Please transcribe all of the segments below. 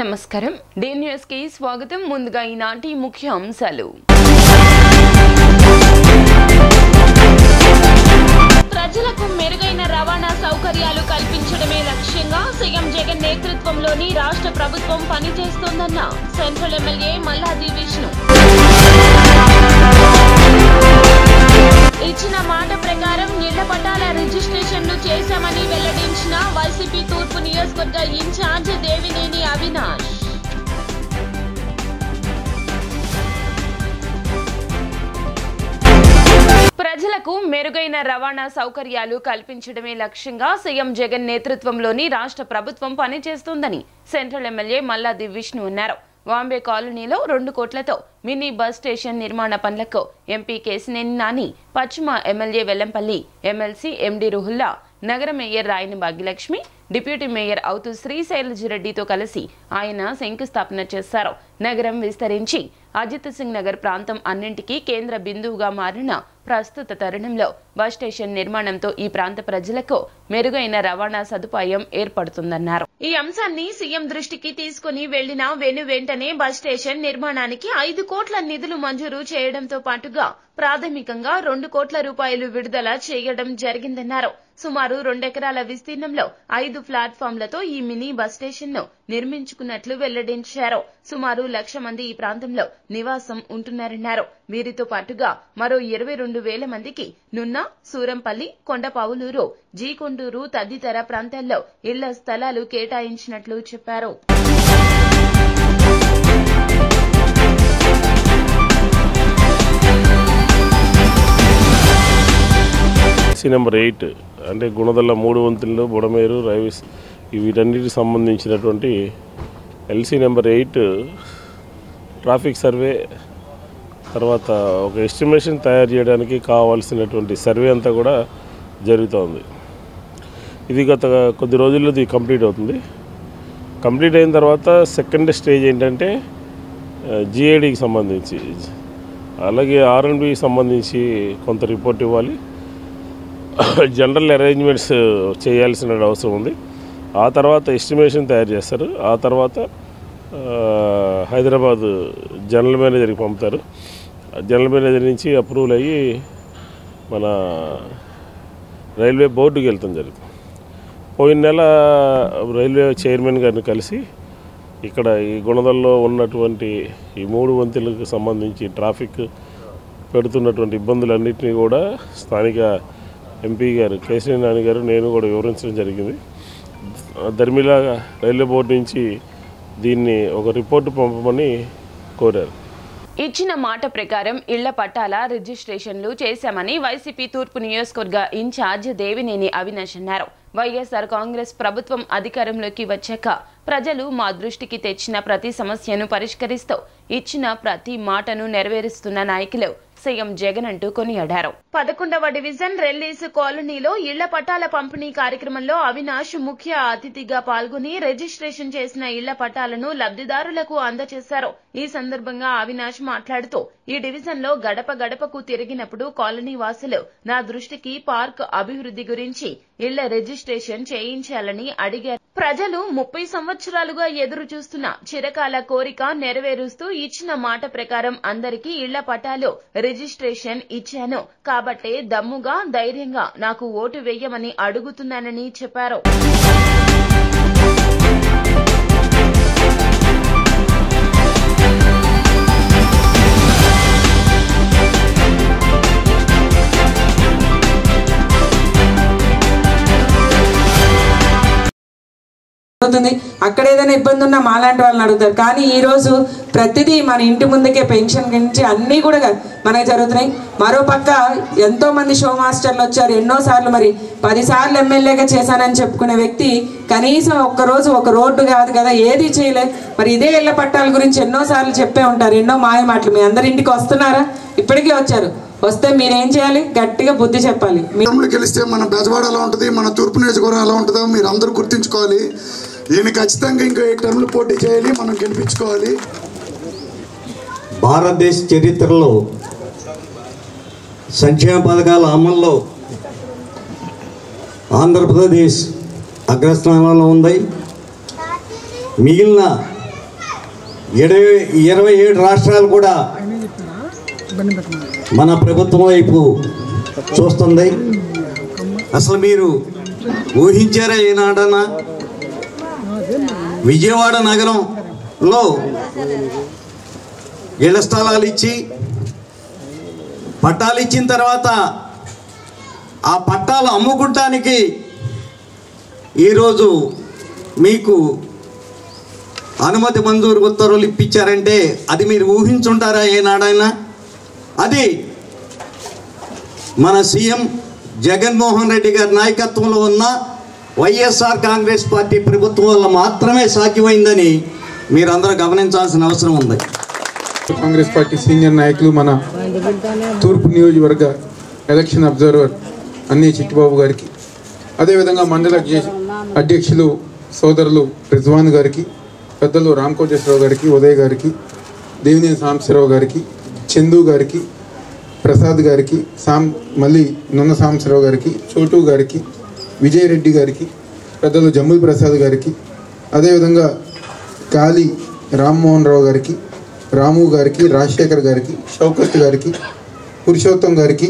నమస్కారం day news కి స్వాగతం ముందుగా ఈనాటి ముఖ్య అంశాలు ప్రజలకు మెరుగైన రవాణా సౌకర్యాలు కల్పించడమే లక్ష్యంగా సీఎం జగన్ నేతృత్వంలోని రాష్ట్ర ప్రభుత్వం పనిచేస్తోందన్న సెంట్రల్ ఎమ్మెల్యే మల్లాది విష్ణు ఇచ్చిన మాట ప్రకారం ఇళ్ల పట్టాల రిజిస్ట్రేషన్లు చేశామని వెల్లడించిన వైసీపీ తూర్పు నియోజకవర్గ ఇన్ఛార్జ్ దేవినేని అవినాష్ ప్రజలకు మెరుగైన రవాణా సౌకర్యాలు కల్పించడమే లక్ష్యంగా సీఎం జగన్ నేతృత్వంలోని రాష్ట్ర ప్రభుత్వం పనిచేస్తోందని సెంట్రల్ ఎమ్మెల్యే మల్లాది విష్ణు అన్నారు. వాంబే కాలనీలో 2 కోట్లతో మినీ బస్ స్టేషన్ నిర్మాణ పనులకు ఎంపీ కేసినేని నాని, పశ్చిమ ఎమ్మెల్యే వెల్లంపల్లి ఎమ్మెల్సీ ఎండి రుహుల్లా, నగర మేయర్ రాయని భాగ్యలక్ష్మి, డిప్యూటీ మేయర్ అవుతూ శ్రీశైలజిరెడ్డితో కలిసి ఆయన శంకుస్థాపన చేశారు. నగరం విస్తరించి అజిత్ సింగ్ నగర్ ప్రాంతం అన్నింటికీ కేంద్ర బిందువుగా మారిన ప్రస్తుత తరుణంలో బస్ స్టేషన్ నిర్మాణంతో ఈ ప్రాంత ప్రజలకు మెరుగైన రవాణా సదుపాయం ఏర్పడుతుందన్నారు. ఈ అంశాన్ని సీఎం దృష్టికి తీసుకుని వెళ్లిన వెంటనే బస్ స్టేషన్ నిర్మాణానికి 5 కోట్ల నిధులు మంజూరు చేయడంతో పాటుగా ప్రాథమికంగా 2 కోట్ల రూపాయలు విడుదల చేయడం జరిగిందన్నారు. సుమారు 2 ఎకరాల విస్తీర్ణంలో 5 ప్లాట్ఫామ్లతో ఈ మినీ బస్ స్టేషన్ ను నిర్మించుకున్నట్లు వెల్లడించారు. సుమారు 1,00,000 మంది ఈ ప్రాంతంలో నివాసం ఉంటున్నారన్నారు. వీరితో పాటుగా మరో 22,000 మందికి నున్న, సూరంపల్లి, కొండపావులూరు, జీకొండూరు తదితర ప్రాంతాల్లో ఇళ్ల స్థలాలు కేటాయించినట్లు చెప్పారు. నెంబర్ 8 అంటే గుణదల 3 వంతులు, బుడమేరు, రైవిస్ వీటన్నిటికి సంబంధించినటువంటి ఎల్సీ నెంబర్ 8 ట్రాఫిక్ సర్వే తర్వాత ఒక ఎస్టిమేషన్ తయారు చేయడానికి కావాల్సినటువంటి సర్వే అంతా కూడా జరుగుతోంది. ఇది గత కొద్ది రోజుల్లో ఇది కంప్లీట్ అవుతుంది. కంప్లీట్ అయిన తర్వాత సెకండ్ స్టేజ్ ఏంటంటే జిఐడికి సంబంధించి, అలాగే R&Bకి సంబంధించి కొంత రిపోర్ట్ ఇవ్వాలి. జనరల్ అరేంజ్మెంట్స్ చేయాల్సిన అవసరం ఉంది. ఆ తర్వాత ఎస్టిమేషన్ తయారు చేస్తారు. ఆ తర్వాత హైదరాబాద్ జనరల్ మేనేజర్కి పంపుతారు. జనరల్ మేనేజర్ నుంచి అప్రూవల్ అయ్యి మన రైల్వే బోర్డుకి వెళ్తాం జరుగుతుంది. పోయిన నెల రైల్వే చైర్మన్ గారిని కలిసి ఇక్కడ ఈ గుణదల్లో ఉన్నటువంటి ఈ 3 వంతులకు సంబంధించి ట్రాఫిక్ పెడుతున్నటువంటి ఇబ్బందులన్నింటినీ కూడా స్థానిక ఎంపీ గారు కేసినేని నాని గారు నేను కూడా వివరించడం జరిగింది. ధర్మిలా రైల్వే బోర్డు నుంచి దీన్ని ఒక రిపోర్టు పంపమని కోరారు. ఇచ్చిన మాట ప్రకారం ఇళ్ల పట్టాల రిజిస్ట్రేషన్లు చేశామని వైసీపీ తూర్పు నియోజకవర్గ ఇన్ఛార్జ్ దేవినేని అవినాష్ అన్నారు. వైఎస్ఆర్ కాంగ్రెస్ ప్రభుత్వం అధికారంలోకి వచ్చాక ప్రజలు మా దృష్టికి తెచ్చిన ప్రతి సమస్యను పరిష్కరిస్తూ ఇచ్చిన ప్రతి మాటను నెరవేరుస్తున్న నాయకులు సీఎం జగన్ అంటూ కొనియాడారు. 11వ డివిజన్ రెల్లీస్ కాలనీలో ఇళ్ల పట్టాల పంపిణీ కార్యక్రమంలో అవినాష్ ముఖ్య అతిథిగా పాల్గొని రిజిస్ట్రేషన్ చేసిన ఇళ్ల పట్టాలను లబ్ధిదారులకు అందజేశారు. ఈ సందర్భంగా అవినాష్ మాట్లాడుతూ ఈ డివిజన్ లో గడప గడపకు తిరిగినప్పుడు కాలనీ వాసులు నా దృష్టికి పార్క్ అభివృద్ధి గురించి ఇళ్ల రిజిస్ట్రేషన్ చేయించాలని అడిగారు. ప్రజలు 30 సంవత్సరాలుగా ఎదురు చూస్తున్న చిరకాల కోరిక నెరవేరుస్తూ ఇచ్చిన మాట ప్రకారం అందరికీ ఇళ్ల పట్టాలు రిజిస్ట్రేషన్ ఇచ్చాను కాబట్టే దమ్ముగా ధైర్యంగా నాకు ఓటు వేయమని అడుగుతున్నానని చెప్పారు. అక్కడ ఏదైనా ఇబ్బంది ఉన్నా మాలాంటి వాళ్ళని అడుగుతారు. కానీ ఈరోజు ప్రతిదీ మన ఇంటి ముందుకే పెన్షన్ గురించి అన్నీ కూడా మనకి జరుగుతున్నాయి. మరోపక్క ఎంతో మంది షో మాస్టర్లు వచ్చారు. ఎన్నోసార్లు మరి 10 సార్లు ఎమ్మెల్యేగా చేశానని చెప్పుకునే వ్యక్తి కనీసం ఒక్కరోజు ఒక రోడ్డు కాదు కదా ఏది చేయలేదు. మరి ఇదే ఇళ్ల పట్టాల గురించి ఎన్నోసార్లు చెప్పే ఉంటారు, ఎన్నో మాయ మాటలు. మీ అందరి ఇంటికి వస్తున్నారా? ఇప్పటికీ వచ్చారు. వస్తే మీరేం చేయాలి? గట్టిగా బుద్ధి చెప్పాలి. గెలిస్తే మన బెజవాడ ఎలా ఉంటుంది, మన తూర్పు నియోజకవర్గం ఎలా ఉంటుందో మీరు అందరూ గుర్తుంచుకోవాలి. ఈయన ఖచ్చితంగా ఇంకో 8 టర్ములు పోటీ చేయాలి, మనం గెలిపించుకోవాలి. భారతదేశ చరిత్రలో సంక్షేమ పథకాల అమల్లో ఆంధ్రప్రదేశ్ అగ్రస్థానంలో ఉంది. మిగిలిన 27 రాష్ట్రాలు కూడా మన ప్రభుత్వం వైపు చూస్తుంది. అసలు మీరు ఊహించారా ఏనాడన్నా విజయవాడ నగరంలో ఇళ్ల స్థలాలు ఇచ్చి పట్టాలు ఇచ్చిన తర్వాత ఆ పట్టాలు అమ్ముకుంటానికి ఈరోజు మీకు అనుమతి మంజూరు ఉత్తర్వులు ఇప్పించారంటే అది మీరు ఊహించుంటారా ఏనాడైనా? అది మన సీఎం జగన్మోహన్ రెడ్డి గారి నాయకత్వంలో ఉన్న వైఎస్ఆర్ కాంగ్రెస్ పార్టీ ప్రభుత్వం వల్ల మాత్రమే సాధ్యమైందని మీరందరూ గమనించాల్సిన అవసరం ఉంది. కాంగ్రెస్ పార్టీ సీనియర్ నాయకులు, మన తూర్పు నియోజకవర్గ ఎలక్షన్ అబ్జర్వర్ అన్నీ చిట్టిబాబు గారికి, అదేవిధంగా మండల అధ్యక్షులు సోదరులు రిజ్వాన్ గారికి, పెద్దలు రామకోటేశ్వరరావు గారికి, ఉదయ్ గారికి, దేవినేని సాంబశివరావు గారికి, చందు గారికి, ప్రసాద్ గారికి, మళ్ళీ నున్న సాంబశివరావు గారికి, చోటు గారికి, విజయరెడ్డి గారికి, పెద్దలు జమ్ముల్ ప్రసాద్ గారికి, అదేవిధంగా కాళీ రామ్మోహన్ రావు గారికి, రాము గారికి, రాజశేఖర్ గారికి, షౌకత్ గారికి, పురుషోత్తం గారికి,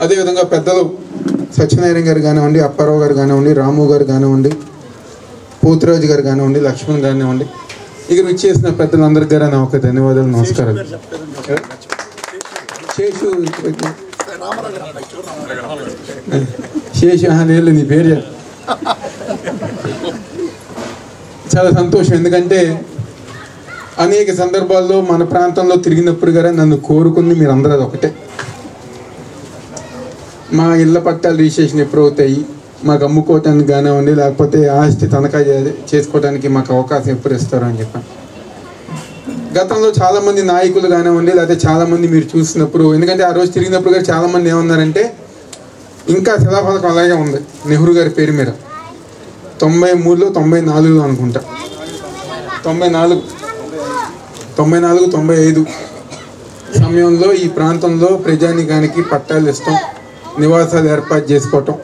అదేవిధంగా పెద్దలు సత్యనారాయణ గారు కానివ్వండి, అప్పారావు గారు కానివ్వండి, రాము గారు కానివ్వండి, పోతురాజు గారు కానివ్వండి, లక్ష్మణ్ కానివ్వండి, ఇక్కడ విచ్చేసిన పెద్దలందరికీ గారు నా ఒక ధన్యవాదాలు, నమస్కారాలు. శేషు అనేళ్ళు నీ పేరు చాలా సంతోషం. ఎందుకంటే అనేక సందర్భాల్లో మన ప్రాంతంలో తిరిగినప్పుడు కూడా నన్ను కోరుకుంది మీరందరూ అది ఒకటే, మా ఇళ్ళ పట్టాలు రిజిస్ట్రేషన్ ఎప్పుడు అవుతాయి, మాకు అమ్ముకోవటానికి కానివ్వండి, లేకపోతే ఆస్తి తనఖా చేసుకోవడానికి మాకు అవకాశం ఎప్పుడు ఇస్తారు అని చెప్పాను. గతంలో చాలామంది నాయకులు కానివ్వండి, లేకపోతే చాలామంది మీరు చూసినప్పుడు, ఎందుకంటే ఆ రోజు తిరిగినప్పుడు కూడా చాలామంది ఏమన్నారంటే ఇంకా శిలాఫలకం అలాగే ఉంది నెహ్రూ గారి పేరు మీద 93లో 94లో అనుకుంటా, 94 95 సమయంలో ఈ ప్రాంతంలో ప్రజానికానికి పట్టాలు ఇస్తాం, నివాసాలు ఏర్పాటు చేసుకోవటం.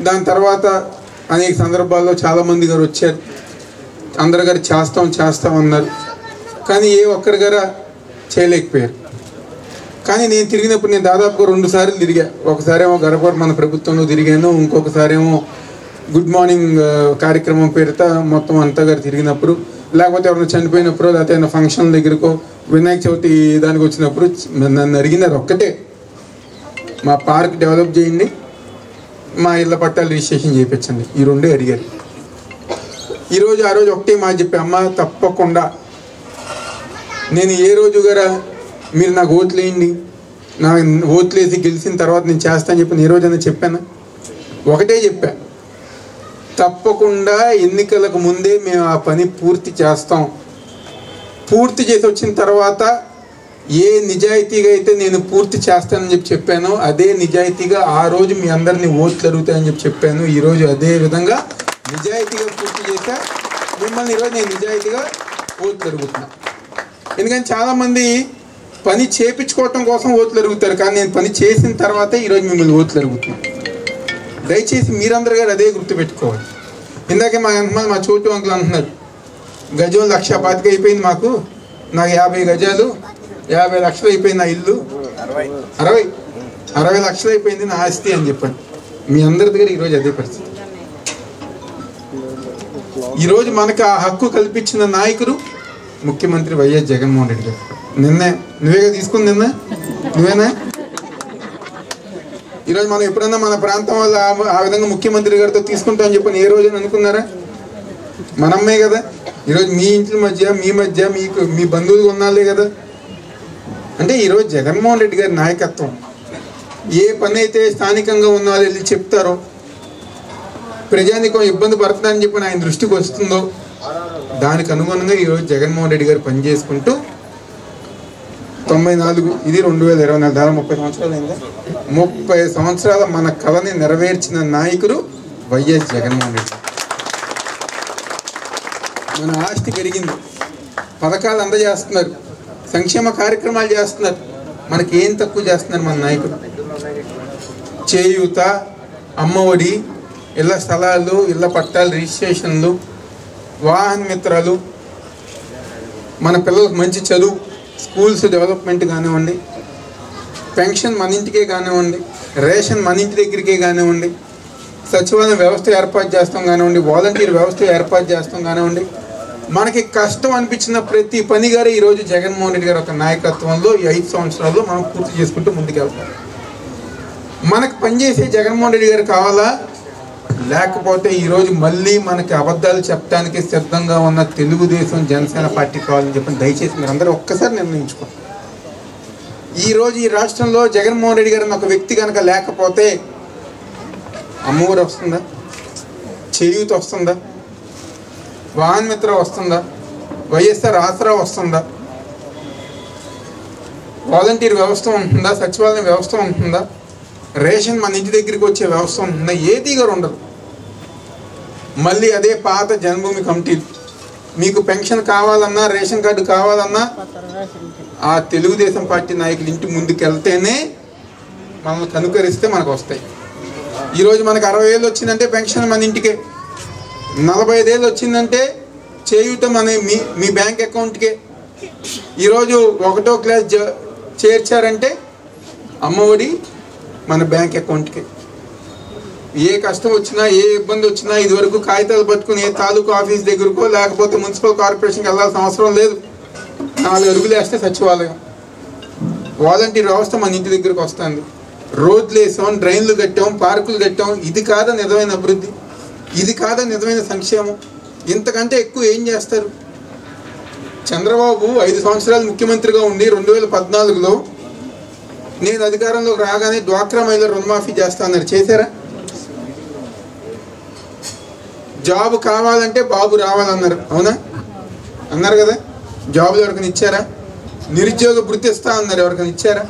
దాని తర్వాత అనేక సందర్భాల్లో చాలామంది గారు వచ్చారు, అందరు గారు చేస్తాం అన్నారు, కానీ ఏ ఒక్కరి గారు చేయలేకపోయారు. కానీ నేను తిరిగినప్పుడు నేను దాదాపుగా 2 సార్లు తిరిగా. ఒకసారేమో గడప మన ప్రభుత్వంలో తిరిగాను, ఇంకొకసారేమో గుడ్ మార్నింగ్ కార్యక్రమం పేరుతో మొత్తం అంతా గారు తిరిగినప్పుడు, లేకపోతే ఎవరైనా చనిపోయినప్పుడు, లేకపోతే ఏమైనా ఫంక్షన్ దగ్గరకో వినాయక చవితి దానికి వచ్చినప్పుడు నన్ను అడిగినారు ఒక్కటే, మా పార్క్ డెవలప్ చేయండి, మా ఇళ్ళ పట్టాలు రిజిస్ట్రేషన్ చేయించండి, ఈ 2 అడిగారు. ఆ రోజు ఒకటే మాట చెప్పి, అమ్మ తప్పకుండా నేను ఏ రోజు గారా మీరు నాకు ఓట్లు వేయండి, నాకు ఓట్లు వేసి గెలిచిన తర్వాత నేను చేస్తాను చెప్పి ఏ రోజైనా చెప్పాను? ఒకటే చెప్పా, తప్పకుండా ఎన్నికలకు ముందే మేము ఆ పని పూర్తి చేస్తాం. పూర్తి చేసి వచ్చిన తర్వాత ఏ నిజాయితీగా అయితే నేను పూర్తి చేస్తానని చెప్పానో అదే నిజాయితీగా ఆ రోజు మీ అందరినీ ఓట్లు అడుగుతాయని చెప్పాను. ఈరోజు అదే విధంగా నిజాయితీగా పూర్తి చేశా. మిమ్మల్ని ఈరోజు నేను నిజాయితీగా ఓట్లు అడుగుతున్నా. ఎందుకంటే చాలామంది పని చేపించుకోవటం కోసం ఓట్లు అడుగుతారు, కానీ నేను పని చేసిన తర్వాతే ఈరోజు మిమ్మల్ని ఓట్లు అడుగుతున్నాను. దయచేసి మీరందరూ గారు అదే గుర్తుపెట్టుకోవాలి. ఇందాకే మా చోటు అంకులు అంటున్నారు, గజం 1,25,000 అయిపోయింది మాకు, నాకు 50 గజాలు 50 లక్షలు అయిపోయింది నా ఇల్లు, 60 లక్షలు అయిపోయింది నా ఆస్తి అని చెప్పండి. మీ అందరి దగ్గర ఈరోజు అదే పరిస్థితి. ఈరోజు మనకు ఆ హక్కు కల్పించిన నాయకుడు ముఖ్యమంత్రి వైఎస్ జగన్మోహన్ రెడ్డి గారు. నువ్వేగా తీసుకుంది, నువ్వేనా? ఈరోజు మనం ఎప్పుడన్నా మన ప్రాంతం వల్ల ఆ విధంగా ముఖ్యమంత్రి గారితో తీసుకుంటామని చెప్పని ఏ రోజైనా అనుకున్నారా? మనమ్మే కదా. ఈరోజు మీ ఇంటి మధ్య మీ బంధువులు ఉన్నాళ్ళే కదా. అంటే ఈరోజు జగన్మోహన్ రెడ్డి గారి నాయకత్వం, ఏ పని అయితే స్థానికంగా ఉన్న వాళ్ళు వెళ్ళి చెప్తారో, ప్రజానికం ఇబ్బంది పడుతుందని చెప్పి ఆయన దృష్టికి వస్తుందో, దానికి అనుగుణంగా ఈరోజు జగన్మోహన్ రెడ్డి గారు పనిచేసుకుంటూ 94, ఇది 2024, దాదాపు 30 సంవత్సరాలు అయిందా? 30 సంవత్సరాల మన కళని నెరవేర్చిన నాయకుడు వైఎస్ జగన్మోహన్ రెడ్డి. మన ఆస్తి పెరిగింది, పథకాలు అందజేస్తున్నారు, సంక్షేమ కార్యక్రమాలు చేస్తున్నారు. మనకి ఏం తక్కువ చేస్తున్నారు మన నాయకుడు? చేయూత, అమ్మఒడి, ఇళ్ల స్థలాలు, ఇళ్ల పట్టాలు రిజిస్ట్రేషన్లు, వాహన మిత్రాలు, మన పిల్లలకు మంచి చదువు, స్కూల్స్ డెవలప్మెంట్ కానివ్వండి, పెన్షన్ మన ఇంటికే కానివ్వండి, రేషన్ మన ఇంటి దగ్గరికే కానివ్వండి, సచివాలయం వ్యవస్థ ఏర్పాటు చేస్తాం కానివ్వండి, వాలంటీర్ వ్యవస్థ ఏర్పాటు చేస్తాం కానివ్వండి, మనకి కష్టం అనిపించిన ప్రతి పని గారు ఈరోజు జగన్మోహన్ రెడ్డి గారి ఒక నాయకత్వంలో ఈ 5 సంవత్సరాల్లో మనం పూర్తి చేసుకుంటూ ముందుకెళ్తాం. మనకు పనిచేసే జగన్మోహన్ రెడ్డి గారు కావాలా, లేకపోతే ఈరోజు మళ్ళీ మనకి అబద్ధాలు చెప్పడానికి సిద్ధంగా ఉన్న తెలుగుదేశం జనసేన పార్టీ కావాలని చెప్పి దయచేసి మీరు అందరూ ఒక్కసారి నిర్ణయించుకోండి. ఈరోజు ఈ రాష్ట్రంలో జగన్మోహన్ రెడ్డి గారిని ఒక వ్యక్తి కనుక లేకపోతే అమ్మఒడి వస్తుందా, చేయూత వస్తుందా, వాహన మిత్ర వస్తుందా, వైఎస్ఆర్ ఆసరా వస్తుందా, వాలంటీర్ వ్యవస్థ ఉంటుందా, సచివాలయం వ్యవస్థ ఉంటుందా, రేషన్ మన ఇంటి దగ్గరికి వచ్చే వ్యవస్థ ఉంటుందా? ఏది గారు ఉండదు. మళ్ళీ అదే పాత జన్మభూమి కమిటీలు. మీకు పెన్షన్ కావాలన్నా, రేషన్ కార్డు కావాలన్నా ఆ తెలుగుదేశం పార్టీ నాయకులు ఇంటి ముందుకు వెళ్తేనే మనల్ని కనుకరిస్తే మనకు వస్తాయి. ఈరోజు మనకు 60,000 వచ్చిందంటే పెన్షన్ మన ఇంటికే, 45,000 వచ్చిందంటే చేయూత మన మీ బ్యాంక్ అకౌంట్కే. ఈరోజు 1వ క్లాస్ చేర్చారంటే అమ్మఒడి మన బ్యాంక్ అకౌంట్కి. ఏ కష్టం వచ్చినా, ఏ ఇబ్బంది వచ్చినా ఇదివరకు కాగితాలు పట్టుకుని ఏ తాలూకు ఆఫీస్ దగ్గరకో లేకపోతే మున్సిపల్ కార్పొరేషన్కి వెళ్ళాల్సిన అవసరం లేదు. 4 అడుగులు వేస్తే సచివాలయం, వాలంటీర్ వ్యవస్థ మన ఇంటి దగ్గరకు వస్తుంది. రోడ్లు వేసాం, డ్రైన్లు కట్టాం, పార్కులు కట్టాం. ఇది కాదా నిజమైన అభివృద్ధి? ఇది కాదా నిజమైన సంక్షేమం? ఇంతకంటే ఎక్కువ ఏం చేస్తారు? చంద్రబాబు 5 సంవత్సరాలు ముఖ్యమంత్రిగా ఉండి 2014లో నేను అధికారంలోకి రాగానే డ్వాక్రా మహిళల రుణమాఫీ చేస్తా అన్నారు. చేశారా? జాబ్ కావాలంటే బాబు రావాలన్నారు. అవునా? అన్నారు కదా. జాబులు ఎవరికైనా ఇచ్చారా? నిరుద్యోగ భృతి ఇస్తా అన్నారు. ఎవరికైనా ఇచ్చారా?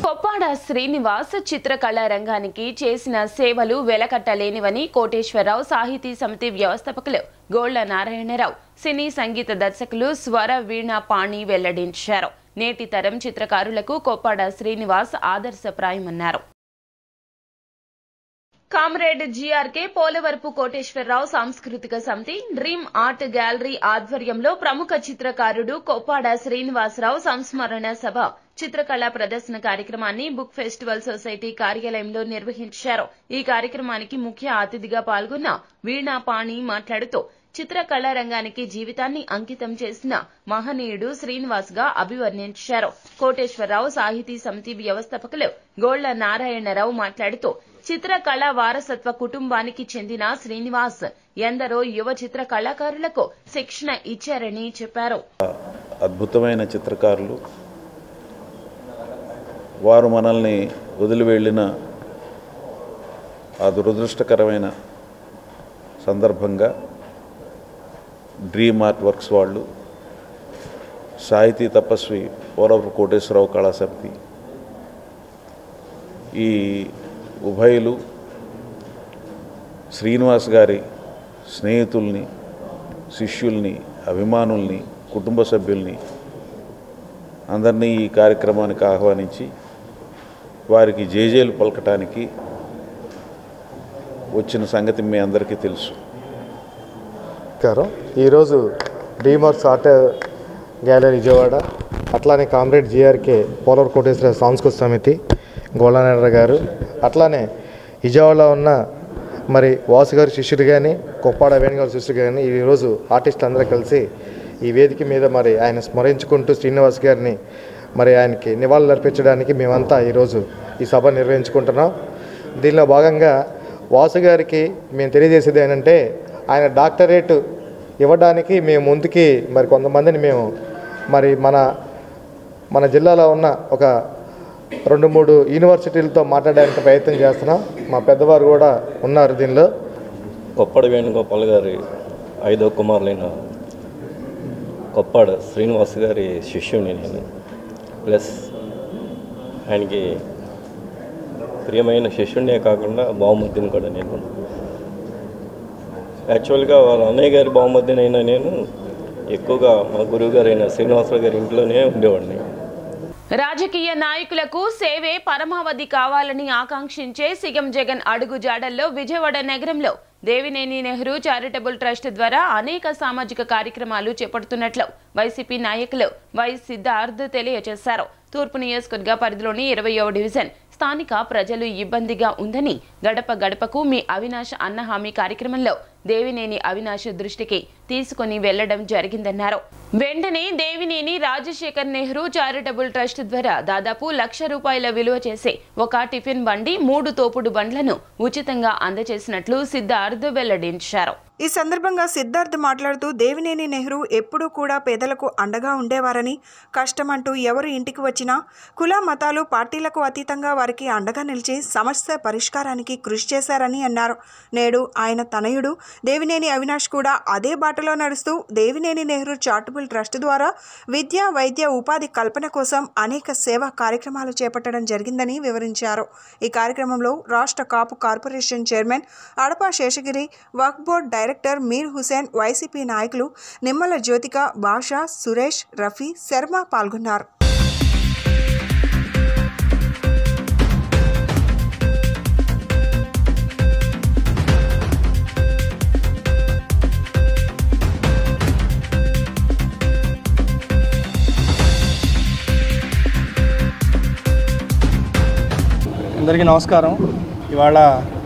కొప్పాడ శ్రీనివాస్ చిత్రకళా రంగానికి చేసిన సేవలు వెలకట్టలేనివని కోటేశ్వరరావు సాహితీ సమితి వ్యవస్థాపకులు గోళ్ల నారాయణరావు, సినీ సంగీత దర్శకులు స్వర వీణా పాణి వెల్లడించారు. నేటి తరం చిత్రకారులకు కొప్పాడ శ్రీనివాస్ ఆదర్శప్రాయమన్నారు. కామ్రేడ్ జీఆర్కే పోలవరపు కోటేశ్వరరావు సాంస్కృతిక సమితి డ్రీమ్ ఆర్ట్ గ్యాలరీ ఆధ్వర్యంలో ప్రముఖ చిత్రకారుడు కొప్పాడ శ్రీనివాసరావు సంస్మరణ సభ చిత్రకళా ప్రదర్శన కార్యక్రమాన్ని బుక్ ఫెస్టివల్ సొసైటీ కార్యాలయంలో నిర్వహించారు. ఈ కార్యక్రమానికి ముఖ్య అతిథిగా పాల్గొన్న వీణా పాణి మాట్లాడుతూ చిత్రకళా రంగానికి జీవితాన్ని అంకితం చేసిన మహనీయుడు శ్రీనివాస్ గా అభివర్ణించారు. కోటేశ్వరరావు సాహితీ సమితి వ్యవస్థాపకులు గోళ్ల నారాయణరావు మాట్లాడుతూ చిత్రకళా వారసత్వ కుటుంబానికి చెందిన శ్రీనివాస్ ఎందరో యువ చిత్ర కళాకారులకు శిక్షణ ఇచ్చారని చెప్పారు. అద్భుతమైన చిత్రకారులు వారు మనల్ని వదిలి వెళ్ళిన ఆ దురదృష్టకరమైన సందర్భంగా డ్రీమ్ ఆర్ట్ వర్క్స్ వాళ్ళు, సాహితీ తపస్వి పోలవరపు కోటేశ్వరరావు కళా సమితి, ఈ ఉభయులు శ్రీనివాస్ గారి స్నేహితుల్ని, శిష్యుల్ని, అభిమానుల్ని, కుటుంబ సభ్యుల్ని అందరినీ ఈ కార్యక్రమానికి ఆహ్వానించి వారికి జేజేలు పలకటానికి వచ్చిన సంగతి మీ అందరికీ తెలుసు. ఈరోజు డ్రీమర్స్ ఆర్ట్ గ్యాలరీ విజయవాడ, అట్లానే కామ్రేడ్ జీఆర్కే పోలవరపు కోటేశ్వర సాంస్కృతిక సమితి గోళనారాయణ గారు, అట్లానే విజయవాడలో ఉన్న మరి వాసు గారి శిష్యుడు కానీ కొప్పాడ వేణుగారి శిష్యుడు కానీ ఈరోజు ఆర్టిస్టులు అందరూ కలిసి ఈ వేదిక మీద మరి ఆయన స్మరించుకుంటూ శ్రీనివాస్ గారిని మరి ఆయనకి నివాళులు అర్పించడానికి మేమంతా ఈరోజు ఈ సభ నిర్వహించుకుంటున్నాం. దీనిలో భాగంగా వాసు గారికి మేము తెలియజేసేది ఏంటంటే ఆయన డాక్టరేట్ ఇవ్వడానికి మేము ముందుకి మరి కొంతమందిని మేము మరి మన జిల్లాలో ఉన్న ఒక 2-3 యూనివర్సిటీలతో మాట్లాడడానికి ప్రయత్నం చేస్తున్నాం. మా పెద్దవారు కూడా ఉన్నారు దీనిలో. కొప్పాడ వేణుగోపాల్ గారి 5వ కుమారులైన కొప్పాడ శ్రీనివాస్ గారి శిష్యుని నేను, ప్లస్ ఆయనకి ప్రియమైన శిష్యుడే కాకుండా బావమర్దిని కూడా నేను. యాక్చువల్గా వాళ్ళ అన్నయ్య గారి బావమర్దిని అయినా నేను ఎక్కువగా మా గురువు గారైన శ్రీనివాసరావు గారి ఇంట్లోనే ఉండేవాడిని. రాజకీయ నాయకులకు సేవే పరమావధి కావాలని ఆకాంక్షించే సీఎం జగన్ అడుగు జాడల్లో విజయవాడ నగరంలో దేవినేని నెహ్రూ చారిటబుల్ ట్రస్ట్ ద్వారా అనేక సామాజిక కార్యక్రమాలు చేపడుతున్నట్లు వైసీపీ నాయకులు వై సిద్ధార్థ్ తెలియజేశారు. తూర్పు నియోజకవర్గ పరిధిలోని 20వ డివిజన్ స్థానిక ప్రజలు ఇబ్బందిగా ఉందని గడప గడపకు మీ అవినాష్ అన్న హామీ కార్యక్రమంలో దేవినేని అవినాష్ దృష్టికి తీసుకుని వెళ్లడం జరిగిందన్నారు. వెంటనే దేవినేని రాజశేఖర్ నెహ్రూ చారిటబుల్ ట్రస్ట్ ద్వారా దాదాపు ₹1,00,000 విలువ చేసే ఒక టిఫిన్ బండి 3 తోపుడు బండ్లను ఉచితంగా అందజేసినట్లు సిద్ధార్థ్ వెల్లడించారు. ఈ సందర్భంగా సిద్ధార్థ్ మాట్లాడుతూ దేవినేని నెహ్రూ ఎప్పుడూ కూడా పేదలకు అండగా ఉండేవారని, కష్టమంటూ ఎవరు ఇంటికి వచ్చినా కుల మతాలు పార్టీలకు అతీతంగా వారికి అండగా నిలిచి సమస్య పరిష్కారానికి కృషి చేశారని అన్నారు. నేడు ఆయన తనయుడు దేవినేని అవినాష్ కూడా అదే బాటలో నడుస్తూ దేవినేని నెహ్రూ చారిటబుల్ ట్రస్ట్ ద్వారా విద్య, వైద్య, ఉపాధి కల్పన కోసం అనేక సేవా కార్యక్రమాలు చేపట్టడం జరిగిందని వివరించారు. ఈ కార్యక్రమంలో రాష్ట్ర కాపు కార్పొరేషన్ చైర్మన్ అడపా శేషగిరి, వక్ఫ్ బోర్డు డైరెక్టర్ మీర్ హుసేన్, వైసీపీ నాయకులు నిమ్మల జ్యోతిక, భాషా, సురేష్, రఫీ, శర్మ పాల్గొన్నారు. అందరికీ నమస్కారం. ఇవాళ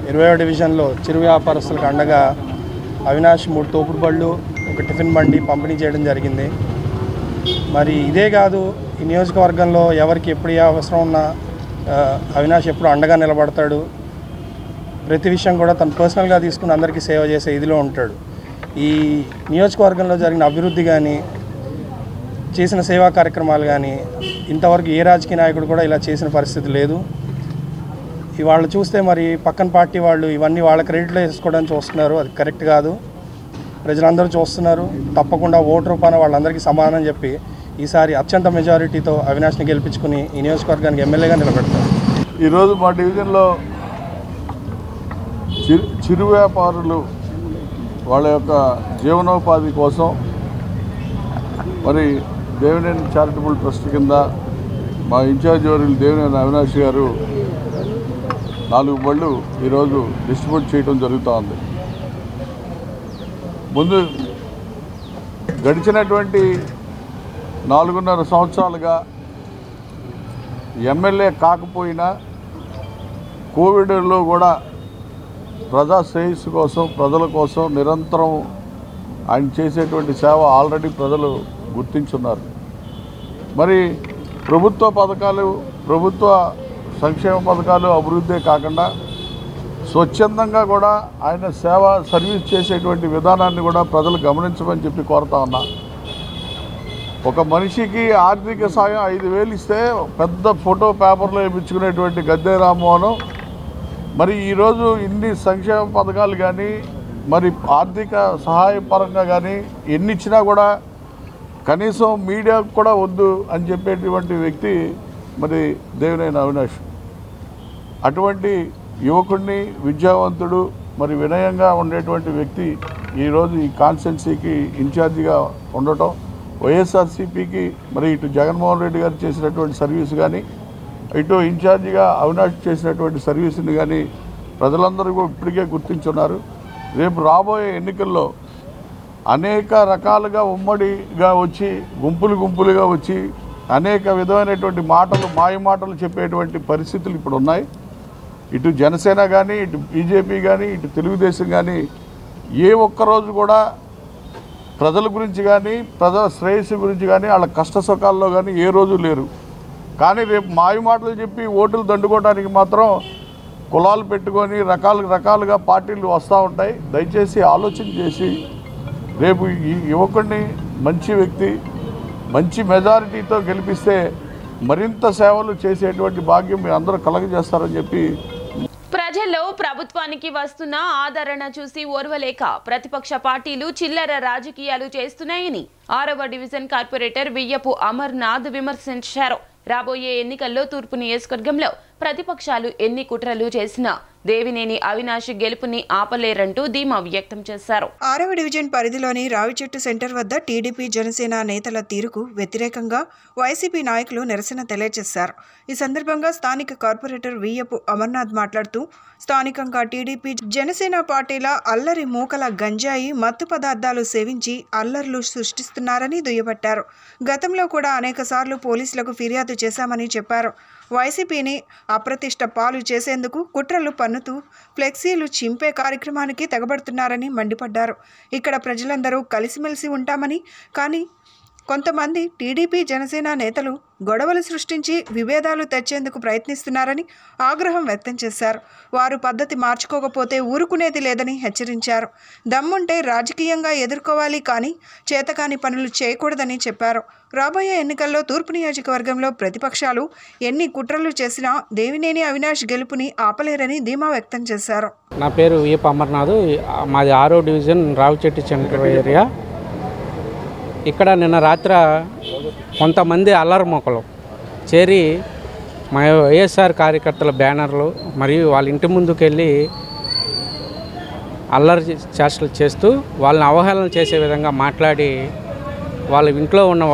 20వ డివిజన్లో చిరు వ్యాపారస్తులకు అండగా అవినాష్ 3 తోపుడు బళ్ళు, ఒక టిఫిన్ బండి పంపిణీ చేయడం జరిగింది. మరి ఇదే కాదు, ఈ నియోజకవర్గంలో ఎవరికి ఎప్పుడు ఏ అవసరం ఉన్నా అవినాష్ ఎప్పుడు అండగా నిలబడతాడు. ప్రతి విషయం కూడా తను పర్సనల్గా తీసుకుని అందరికీ సేవ చేసే ఇదిలో ఉంటాడు. ఈ నియోజకవర్గంలో జరిగిన అభివృద్ధి కానీ, చేసిన సేవా కార్యక్రమాలు కానీ ఇంతవరకు ఏ రాజకీయ నాయకుడు కూడా ఇలా చేసిన పరిస్థితి లేదు. ఇవాళ చూస్తే మరి పక్కన పార్టీ వాళ్ళు ఇవన్నీ వాళ్ళ క్రెడిట్లో వేసుకోవడానికి చూస్తున్నారు. అది కరెక్ట్ కాదు. ప్రజలందరూ చూస్తున్నారు. తప్పకుండా ఓటు రూపాన వాళ్ళందరికీ సమానం చెప్పి ఈసారి అత్యంత మెజారిటీతో అవినాష్ని గెలిపించుకుని ఈ నియోజకవర్గానికి ఎమ్మెల్యేగా నిలబెడతారు. ఈరోజు మా డివిజన్లో చిరు వ్యాపారులు వాళ్ళ యొక్క జీవనోపాధి కోసం మరి దేవినేని చారిటబుల్ ట్రస్ట్ కింద మా ఇన్ఛార్జ్ వర్యులు దేవినేని అవినాష్ గారు 4 బళ్ళు ఈరోజు డిస్ట్రిబ్యూట్ చేయడం జరుగుతూ ఉంది. ముందు గడిచినటువంటి 4.5 సంవత్సరాలుగా ఎమ్మెల్యే కాకపోయినా కోవిడ్లో కూడా ప్రజా శ్రేయస్సు కోసం, ప్రజల కోసం నిరంతరం ఆయన చేసేటువంటి సేవ ఆల్రెడీ ప్రజలు గుర్తించున్నారు. మరి ప్రభుత్వ పథకాలు, ప్రభుత్వ సంక్షేమ పథకాలు అభివృద్ధే కాకుండా స్వచ్ఛందంగా కూడా ఆయన సర్వీస్ చేసేటువంటి విధానాన్ని కూడా ప్రజలు గమనించమని చెప్పి కోరుతా ఉన్నా. ఒక మనిషికి ఆర్థిక సాయం 5,000 ఇస్తే పెద్ద ఫోటో పేపర్లో వేయించుకునేటువంటి గద్దె రామ్మోహన్ మరి ఈరోజు ఇన్ని సంక్షేమ పథకాలు కానీ, మరి ఆర్థిక సహాయపరంగా కానీ ఎన్ని ఇచ్చినా కూడా కనీసం మీడియాకు కూడా వద్దు అని చెప్పేటువంటి వ్యక్తి మరి దేవినేని అవినాష్. అటువంటి యువకుడిని, విద్యావంతుడు, మరి వినయంగా ఉండేటువంటి వ్యక్తి ఈరోజు ఈ కాన్స్టిట్యున్సీకి ఇన్ఛార్జిగా ఉండటం, వైఎస్ఆర్సీపీకి మరి ఇటు జగన్మోహన్ రెడ్డి గారు చేసినటువంటి సర్వీస్ కానీ, ఇటు ఇన్ఛార్జిగా అవినాష్ చేసినటువంటి సర్వీస్ని కానీ ప్రజలందరూ ఇప్పటికే గుర్తించున్నారు. రేపు రాబోయే ఎన్నికల్లో అనేక రకాలుగా ఉమ్మడిగా వచ్చి, గుంపులుగా వచ్చి అనేక విధమైనటువంటి మాయ మాటలు చెప్పేటువంటి పరిస్థితులు ఇప్పుడు ఉన్నాయి. ఇటు జనసేన కానీ, ఇటు బీజేపీ కానీ, ఇటు తెలుగుదేశం కానీ ఏ ఒక్కరోజు కూడా ప్రజల గురించి కానీ, ప్రజల శ్రేయస్సు గురించి కానీ, వాళ్ళ కష్ట సుఖాల్లో కానీ ఏ రోజు లేరు. కానీ రేపు మాయ మాటలు చెప్పి ఓటులు దండుకోవడానికి మాత్రం కులాలు పెట్టుకొని రకాలుగా పార్టీలు వస్తూ ఉంటాయి. దయచేసి ఆలోచన చేసి రేపు ఈ యువకుడిని, మంచి వ్యక్తి, మంచి మెజారిటీతో గెలిపిస్తే మరింత సేవలు చేసేటువంటి భాగ్యం మీ అందరూ కలగజేస్తారని చెప్పి. ప్రజల్లో ప్రభుత్వానికి వస్తున్న ఆదరణ చూసి ఓర్వలేక ప్రతిపక్ష పార్టీలు చిల్లర రాజకీయాలు చేస్తున్నాయని 6వ డివిజన్ కార్పొరేటర్ వియ్యపు అమర్నాథ్ విమర్శించారు. రాబోయే ఎన్నికల్లో తూర్పు నియోజకవర్గంలో ప్రతిపక్షాలు ఎన్ని కుట్రలు చేసినా దేవినేని అవినాష్ గెలుపుని ఆపలేరంటూ ధీమా వ్యక్తం చేశారు. 6వ డివిజన్ పరిధిలోని రావిచెట్టు సెంటర్ వద్ద టీడీపీ జనసేన నేతల తీరుకు వ్యతిరేకంగా వైసీపీ నాయకులు నిరసన తెలియజేశారు. ఈ సందర్భంగా స్థానిక కార్పొరేటర్ వియ్యపు అమర్నాథ్ మాట్లాడుతూ స్థానికంగా టీడీపీ జనసేన పార్టీల అల్లరి మూకల గంజాయి మత్తు పదార్థాలు సేవించి అల్లర్లు సృష్టిస్తున్నారని దుయ్యబట్టారు. గతంలో కూడా అనేకసార్లు పోలీసులకు ఫిర్యాదు చేశామని చెప్పారు. వైసీపీని అప్రతిష్ట పాలు చేసేందుకు కుట్రలు పన్నుతూ ఫ్లెక్సీలు చింపే కార్యక్రమానికి తెగబడుతున్నారని మండిపడ్డారు. ఇక్కడ ప్రజలందరూ కలిసిమెలిసి ఉంటామని, కానీ కొంతమంది టీడీపీ జనసేన నేతలు గొడవలు సృష్టించి విభేదాలు తెచ్చేందుకు ప్రయత్నిస్తున్నారని ఆగ్రహం వ్యక్తం చేశారు. వారు పద్ధతి మార్చుకోకపోతే ఊరుకునేది లేదని హెచ్చరించారు. దమ్ముంటే రాజకీయంగా ఎదుర్కోవాలి, కానీ చేతకాని పనులు చేయకూడదని చెప్పారు. రాబోయే ఎన్నికల్లో తూర్పు నియోజకవర్గంలో ప్రతిపక్షాలు ఎన్ని కుట్రలు చేసినా దేవినేని అవినాష్ గెలుపుని ఆపలేరని ధీమా వ్యక్తం చేశారు. నా పేరు వియ్యపు అమర్నాథ్. మాది 6వ డివిజన్ రావిచెట్టు సెంటర్ ఏరియా. ఇక్కడ నిన్న రాత్రి కొంతమంది అల్లరి మొక్కలు చేరి మా వైఎస్ఆర్ కార్యకర్తల బ్యానర్లు మరియు వాళ్ళ ఇంటి ముందుకు వెళ్ళి అల్లరి చేష్టలు చేస్తూ వాళ్ళని అవహేళన చేసే విధంగా మాట్లాడి వాళ్ళ ఇంట్లో ఉన్న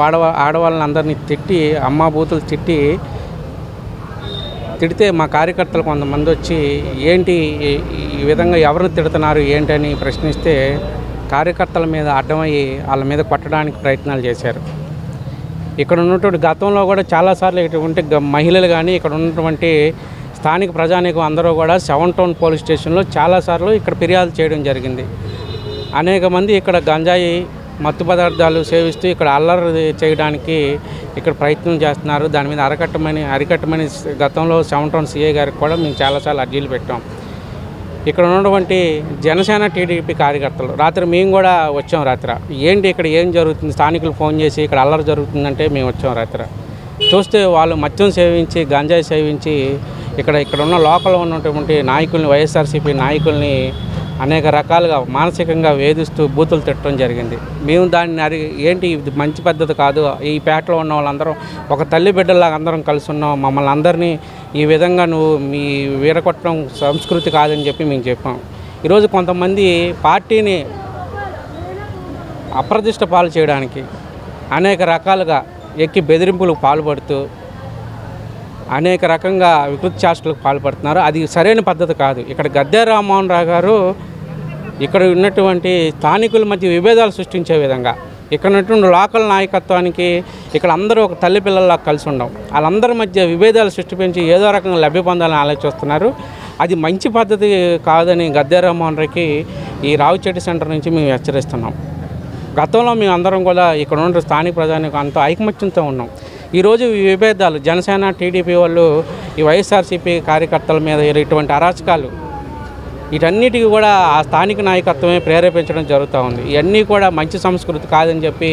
ఆడవాళ్ళని అందరినీ తిట్టి అమ్మ బూతులు తిడితే మా కార్యకర్తలు కొంతమంది వచ్చి ఏంటి ఈ విధంగా ఎవరిని తిడుతున్నారు ఏంటని ప్రశ్నిస్తే కార్యకర్తల మీద అడ్డమయ్యి వాళ్ళ మీద కొట్టడానికి ప్రయత్నాలు చేశారు. ఇక్కడ ఉన్నటువంటి గతంలో కూడా చాలాసార్లు ఇటువంటి మహిళలు కానీ ఇక్కడ ఉన్నటువంటి స్థానిక ప్రజానీకం అందరూ కూడా 7 టౌన్ పోలీస్ స్టేషన్లో చాలాసార్లు ఇక్కడ ఫిర్యాదు చేయడం జరిగింది. అనేక మంది ఇక్కడ గంజాయి మత్తు పదార్థాలు సేవిస్తూ ఇక్కడ అల్లరి చేయడానికి ఇక్కడ ప్రయత్నం చేస్తున్నారు. దాని మీద అరికట్టమని గతంలో 7 టౌన్ సిఐ గారికి కూడా మేము చాలాసార్లు అర్జీలు పెట్టాం. ఇక్కడ ఉన్నటువంటి జనసేన టీడీపీ కార్యకర్తలు రాత్రి మేము కూడా వచ్చాం. రాత్రి ఏంటి ఇక్కడ ఏం జరుగుతుంది, స్థానికులు ఫోన్ చేసి ఇక్కడ అల్లరి జరుగుతుందంటే మేము వచ్చాం. రాత్రి చూస్తే వాళ్ళు మద్యం సేవించి గంజాయి సేవించి ఇక్కడ ఉన్న లోకల్లో ఉన్నటువంటి నాయకుల్ని, వైఎస్ఆర్సీపీ నాయకుల్ని అనేక రకాలుగా మానసికంగా వేధిస్తూ బూతులు తిట్టడం జరిగింది. మేము దాన్ని ఏంటి ఇది మంచి పద్ధతి కాదు, ఈ పేటలో ఉన్న వాళ్ళందరం ఒక తల్లి బిడ్డలాగా అందరం కలిసి ఉన్నాం, మమ్మల్ని అందరినీ ఈ విధంగా నువ్వు మీ వీరకొట్టడం సంస్కృతి కాదని చెప్పి మేము చెప్పాం. ఈరోజు కొంతమంది పార్టీని అప్రతిష్ట పాలు చేయడానికి అనేక రకాలుగా ఎక్కి బెదిరింపులకు పాల్పడుతూ అనేక రకంగా వికృతి చేష్టలకు పాల్పడుతున్నారు. అది సరైన పద్ధతి కాదు. ఇక్కడ గద్దె రామ్మోహన్ రావు గారు ఇక్కడ ఉన్నటువంటి స్థానికుల మధ్య విభేదాలు సృష్టించే విధంగా ఇక్కడ ఉన్నటువంటి లోకల్ నాయకత్వానికి ఇక్కడ అందరూ ఒక తల్లి పిల్లల్లా కలిసి ఉండం, వాళ్ళందరి మధ్య విభేదాలు సృష్టించి ఏదో రకంగా లబ్ధి పొందాలని ఆలోచిస్తున్నారు. అది మంచి పద్ధతి కాదని గద్దె రామ్మోహన్ రావుకి ఈ రావిచెట్టు సెంటర్ నుంచి మేము హెచ్చరిస్తున్నాం. గతంలో మేము అందరం కూడా ఇక్కడ ఉన్న స్థానిక ప్రజానికి అంతా ఐకమత్యంతో ఉన్నాం. ఈరోజు ఈ విభేదాలు జనసేన టీడీపీ వాళ్ళు ఈ వైఎస్ఆర్సీపీ కార్యకర్తల మీద ఇటువంటి అరాచకాలు వీటన్నిటికీ కూడా ఆ స్థానిక నాయకత్వమే ప్రేరేపించడం జరుగుతూ ఉంది. ఇవన్నీ కూడా మంచి సంస్కృతి కాదని చెప్పి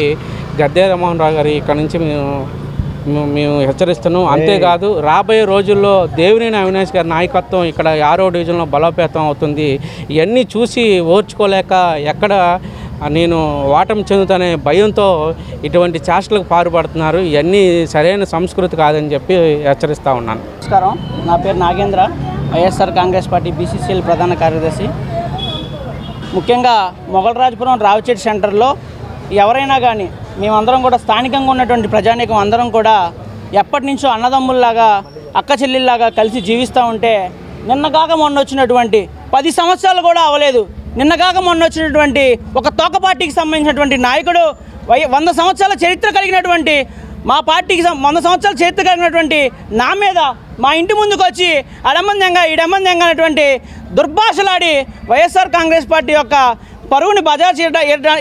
గద్దె రామ్మోహన్ రావు గారు ఇక్కడ నుంచి మేము హెచ్చరిస్తున్నాం. అంతేకాదు రాబోయే రోజుల్లో దేవినేని అవినాష్ గారి నాయకత్వం ఇక్కడ 6వ డివిజన్లో బలోపేతం అవుతుంది. ఇవన్నీ చూసి ఓర్చుకోలేక ఎక్కడ నేను ఓటమి చెందుతానే భయంతో ఇటువంటి చేష్టలకు పాల్పడుతున్నారు. ఇవన్నీ సరైన సంస్కృతి కాదని చెప్పి హెచ్చరిస్తూ ఉన్నాను. నమస్కారం, నా పేరు నాగేంద్ర, వైఎస్ఆర్ కాంగ్రెస్ పార్టీ బీసీసీఎల్ ప్రధాన కార్యదర్శి. ముఖ్యంగా మొగల్రాజపురం రావిచెట్టు సెంటర్లో ఎవరైనా కానీ మేమందరం కూడా స్థానికంగా ఉన్నటువంటి ప్రజానీకం అందరం కూడా ఎప్పటి నుంచో అన్నదమ్ముల్లాగా అక్క చెల్లెల్లాగా కలిసి జీవిస్తూ ఉంటే నిన్నగాక మొన్న వచ్చినటువంటి 10 సంవత్సరాలు కూడా అవ్వలేదు, నిన్నగాక మొన్న వచ్చినటువంటి ఒక తోక పార్టీకి సంబంధించినటువంటి నాయకుడు 100 సంవత్సరాల చరిత్ర కలిగినటువంటి మా పార్టీకి 100 సంవత్సరాల చరిత్ర కలిగినటువంటి నా మీద మా ఇంటి ముందుకు వచ్చి అడమందంగా ఈడమందంగా అనేటువంటి దుర్భాషలాడి వైఎస్ఆర్ కాంగ్రెస్ పార్టీ యొక్క పరువుని బజార్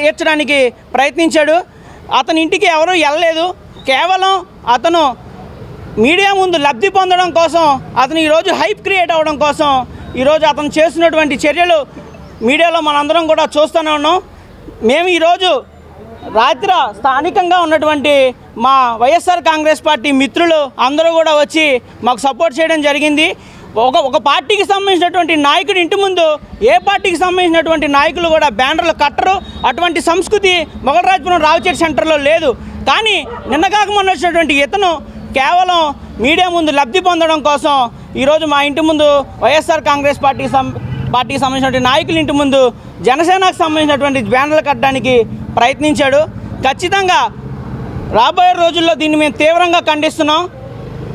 ఏర్చడానికి ప్రయత్నించాడు. అతని ఇంటికి ఎవరూ వెళ్ళలేదు. కేవలం అతను మీడియా ముందు లబ్ధి పొందడం కోసం, అతను ఈరోజు హైప్ క్రియేట్ అవ్వడం కోసం ఈరోజు అతను చేస్తున్నటువంటి చర్యలు మీడియాలో మనందరం కూడా చూస్తూనే ఉన్నాం. మేము ఈరోజు రాత్రి స్థానికంగా ఉన్నటువంటి మా వైఎస్ఆర్ కాంగ్రెస్ పార్టీ మిత్రులు అందరూ కూడా వచ్చి మాకు సపోర్ట్ చేయడం జరిగింది. ఒక పార్టీకి సంబంధించినటువంటి నాయకుడి ఇంటి ముందు ఏ పార్టీకి సంబంధించినటువంటి నాయకులు కూడా బ్యానర్లు కట్టరు. అటువంటి సంస్కృతి మొగల్రాజపురం రావిచెట్టు సెంటర్లో లేదు. కానీ నిన్నగాక మొన్న వచ్చినటువంటి ఇతను కేవలం మీడియా ముందు లబ్ధి పొందడం కోసం ఈరోజు మా ఇంటి ముందు వైఎస్ఆర్ కాంగ్రెస్ పార్టీకి సంబంధించినటువంటి నాయకుల ఇంటి ముందు జనసేనకు సంబంధించినటువంటి బ్యానర్లు కట్టడానికి ప్రయత్నించాడు. ఖచ్చితంగా రాబోయే రోజుల్లో దీన్ని మేము తీవ్రంగా ఖండిస్తున్నాం.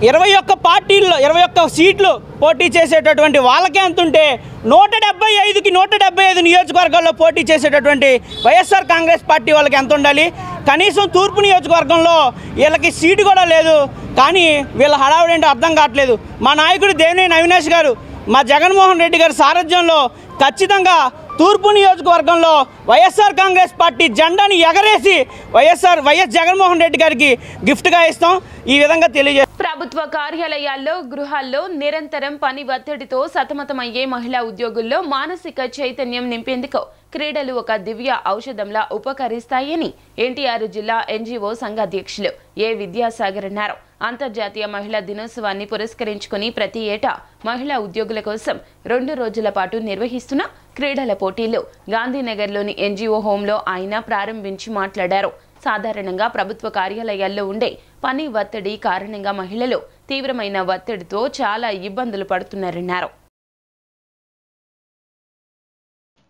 21 పార్టీల్లో 21 సీట్లు పోటీ చేసేటటువంటి వాళ్ళకే అంతుంటే 175కి 175 నియోజకవర్గాల్లో పోటీ చేసేటటువంటి వైఎస్ఆర్ కాంగ్రెస్ పార్టీ వాళ్ళకి ఎంత ఉండాలి? కనీసం తూర్పు నియోజకవర్గంలో వీళ్ళకి సీటు కూడా లేదు. కానీ వీళ్ళ హడావుడి ఏంటో అర్థం కావట్లేదు. మా నాయకుడు దేవినేని అవినాష్ గారు, మా జగన్మోహన్ రెడ్డి గారి సారథ్యంలో ఖచ్చితంగా తూర్పు నియోజకవర్గంలో వైఎస్ఆర్ కాంగ్రెస్ పార్టీ జెండాని ఎగరేసి వైఎస్ జగన్మోహన్ రెడ్డి గారికి గిఫ్ట్గా ఇస్తాం. ఈ విధంగా తెలియజేస్తాం. ప్రభుత్వ కార్యాలయాల్లో, గృహాల్లో నిరంతరం పని ఒత్తిడితో సతమతమయ్యే మహిళా ఉద్యోగుల్లో మానసిక చైతన్యం నింపేందుకు క్రీడలు ఒక దివ్య ఔషధంలా ఉపకరిస్తాయని ఎన్టీఆర్ జిల్లా ఎన్జీఓ సంఘ అధ్యక్షులు ఏ విద్యాసాగర్ అన్నారు. అంతర్జాతీయ మహిళా దినోత్సవాన్ని పురస్కరించుకుని ప్రతి ఏటా మహిళా ఉద్యోగుల కోసం 2 రోజుల పాటు నిర్వహిస్తున్న క్రీడల పోటీలు గాంధీనగర్లోని ఎన్జీఓ హోంలో ఆయన ప్రారంభించి మాట్లాడారు. సాధారణంగా ప్రభుత్వ కార్యాలయాల్లో ఉండే పని ఒత్తిడి కారణంగా మహిళలు తీవ్రమైన ఒత్తిడితో చాలా ఇబ్బందులు పడుతున్నారన్నారు.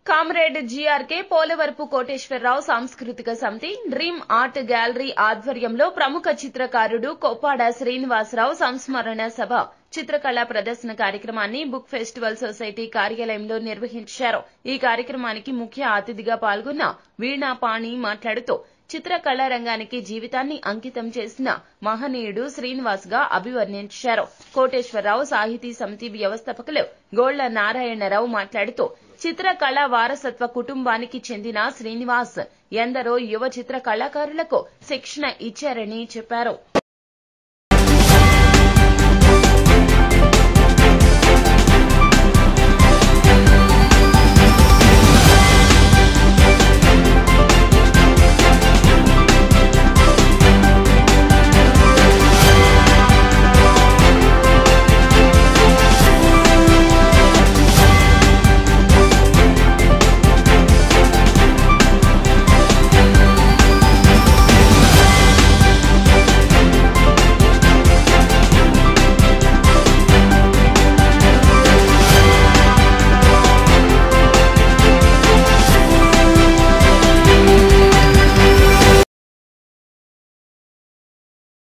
కామ్రేడ్ జీఆర్కే పోలవరపు కోటేశ్వరరావు సాంస్కృతిక సమితి డ్రీమ్ ఆర్ట్ గ్యాలరీ ఆధ్వర్యంలో ప్రముఖ చిత్రకారుడు కొప్పాడ శ్రీనివాసరావు సంస్మరణ సభ చిత్రకళా ప్రదర్శన కార్యక్రమాన్ని బుక్ ఫెస్టివల్ సొసైటీ కార్యాలయంలో నిర్వహించారు. ఈ కార్యక్రమానికి ముఖ్య అతిథిగా పాల్గొన్న వీణా పాణి మాట్లాడుతూ చిత్రకళా రంగానికి జీవితాన్ని అంకితం చేసిన మహనీయుడు శ్రీనివాస్ గా అభివర్ణించారు. కోటేశ్వరరావు సాహితీ సమితి వ్యవస్థాపకులు గోళ్ల నారాయణరావు మాట్లాడుతూ చిత్రకళా వారసత్వ కుటుంబానికి చెందిన శ్రీనివాస్ ఎందరో యువ చిత్ర కళాకారులకు శిక్షణ ఇచ్చారని చెప్పారు.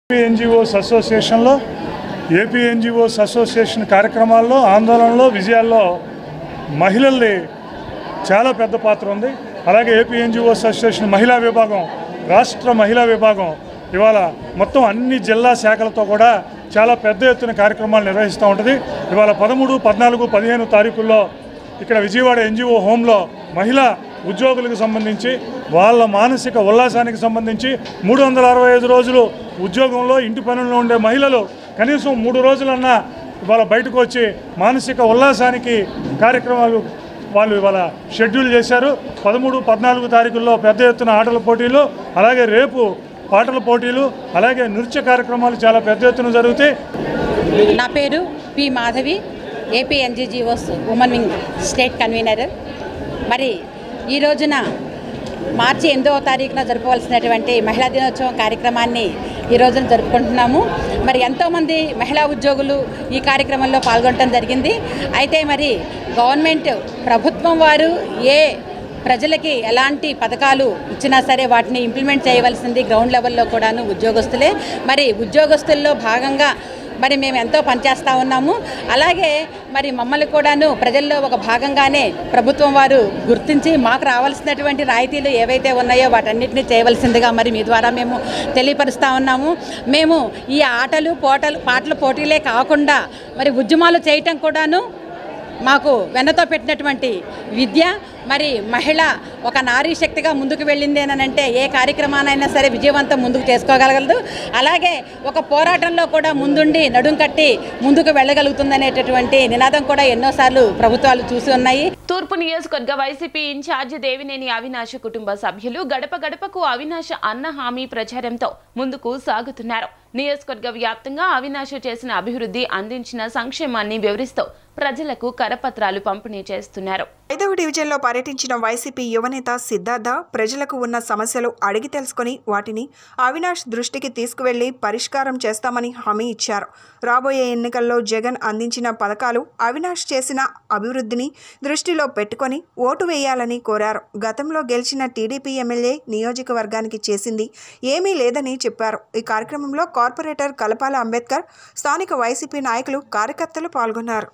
ఎన్జిఓస్ అసోసియేషన్లో ఏపీ ఎన్జిఓస్ అసోసియేషన్ కార్యక్రమాల్లో, ఆందోళనలో, విజయాల్లో మహిళల్ని చాలా పెద్ద పాత్ర ఉంది. అలాగే ఏపీ ఎన్జిఓస్ అసోసియేషన్ మహిళా విభాగం, రాష్ట్ర మహిళా విభాగం ఇవాళ మొత్తం అన్ని జిల్లా శాఖలతో కూడా చాలా పెద్ద ఎత్తున కార్యక్రమాలు నిర్వహిస్తూ ఉంటుంది. ఇవాళ 13, 14, 15 తారీఖుల్లో ఇక్కడ విజయవాడ ఎన్జిఓ హోంలో మహిళా ఉద్యోగులకు సంబంధించి వాళ్ళ మానసిక ఉల్లాసానికి సంబంధించి 365 రోజులు ఉద్యోగంలో ఇంటి పనుల్లో ఉండే మహిళలు కనీసం 3 రోజులన్నా ఇవాళ బయటకు వచ్చి మానసిక ఉల్లాసానికి కార్యక్రమాలు వాళ్ళు ఇవాళ షెడ్యూల్ చేశారు. 13, 14 తారీఖుల్లో పెద్ద ఎత్తున ఆటల పోటీలు, అలాగే రేపు పాటల పోటీలు, అలాగే నృత్య కార్యక్రమాలు చాలా పెద్ద ఎత్తున జరుగుతాయి. నా పేరు P Madhavi, AP NGOs women wing state convener. మరి ఈ రోజున మార్చి 8వ తారీఖున జరుపుకోవాల్సినటువంటి మహిళా దినోత్సవం కార్యక్రమాన్ని ఈ రోజున జరుపుకుంటున్నాము. మరి ఎంతోమంది మహిళా ఉద్యోగులు ఈ కార్యక్రమంలో పాల్గొనడం జరిగింది. అయితే మరి గవర్నమెంట్ ప్రభుత్వం వారు ఏ ప్రజలకి ఎలాంటి పథకాలు ఇచ్చినా సరే వాటిని ఇంప్లిమెంట్ చేయవలసింది గ్రౌండ్ లెవెల్లో కూడాను ఉద్యోగస్తులే. మరి ఉద్యోగస్తుల్లో భాగంగా మరి మేము ఎంతో పనిచేస్తూ ఉన్నాము. అలాగే మరి మమ్మల్ని కూడాను ప్రజల్లో ఒక భాగంగానే ప్రభుత్వం వారు గుర్తించి మాకు రావాల్సినటువంటి రాయితీలు ఏవైతే ఉన్నాయో వాటన్నిటిని చేయవలసిందిగా మరి మీ ద్వారా మేము తెలియపరుస్తూ ఉన్నాము. మేము ఈ ఆటలు పాటల పోటీలే కాకుండా మరి ఉద్యమాలు చేయటం కూడాను మాకు వెన్నతో పెట్టినటువంటి విద్య. మరి మహిళ ఒక నారీ శక్తిగా ముందుకు వెళ్ళింది అంటే ఏ కార్యక్రమానైనా సరే విజయవంతం ముందుకు చేసుకోగలగలదు. అలాగే ఒక పోరాటంలో కూడా ముందుండి నడుం కట్టి ముందుకు వెళ్ళగలుగుతుందనేటటువంటి నినాదం కూడా ఎన్నోసార్లు ప్రభుత్వాలు చూసి ఉన్నాయి. తూర్పు నియోజకవర్గ వైసీపీ ఇన్ఛార్జి దేవినేని అవినాష్ కుటుంబ సభ్యులు గడప గడపకు అవినాష్ అన్న హామీ ప్రచారంతో ముందుకు సాగుతున్నారు. నియోజకవర్గ వ్యాప్తంగా అవినాష్ చేసిన అభివృద్ధి, అందించిన సంక్షేమాన్ని వివరిస్తూ ప్రజలకు కరపత్రాలు పంపిణీ చేస్తున్నారు. 5వ డివిజన్లో పర్యటించిన వైసీపీ యువనేత సిద్ధార్థ ప్రజలకు ఉన్న సమస్యలు అడిగి తెలుసుకుని వాటిని అవినాష్ దృష్టికి తీసుకువెళ్లి పరిష్కారం చేస్తామని హామీ ఇచ్చారు. రాబోయే ఎన్నికల్లో జగన్ అందించిన పథకాలు, అవినాష్ చేసిన అభివృద్ధిని దృష్టిలో పెట్టుకొని ఓటు వేయాలని కోరారు. గతంలో గెలిచిన టీడీపీ ఎమ్మెల్యే నియోజకవర్గానికి చేసింది ఏమీ లేదని చెప్పారు. ఈ కార్యక్రమంలో కార్పొరేటర్ కలపాల అంబేద్కర్, స్థానిక వైసీపీ నాయకులు, కార్యకర్తలు పాల్గొన్నారు.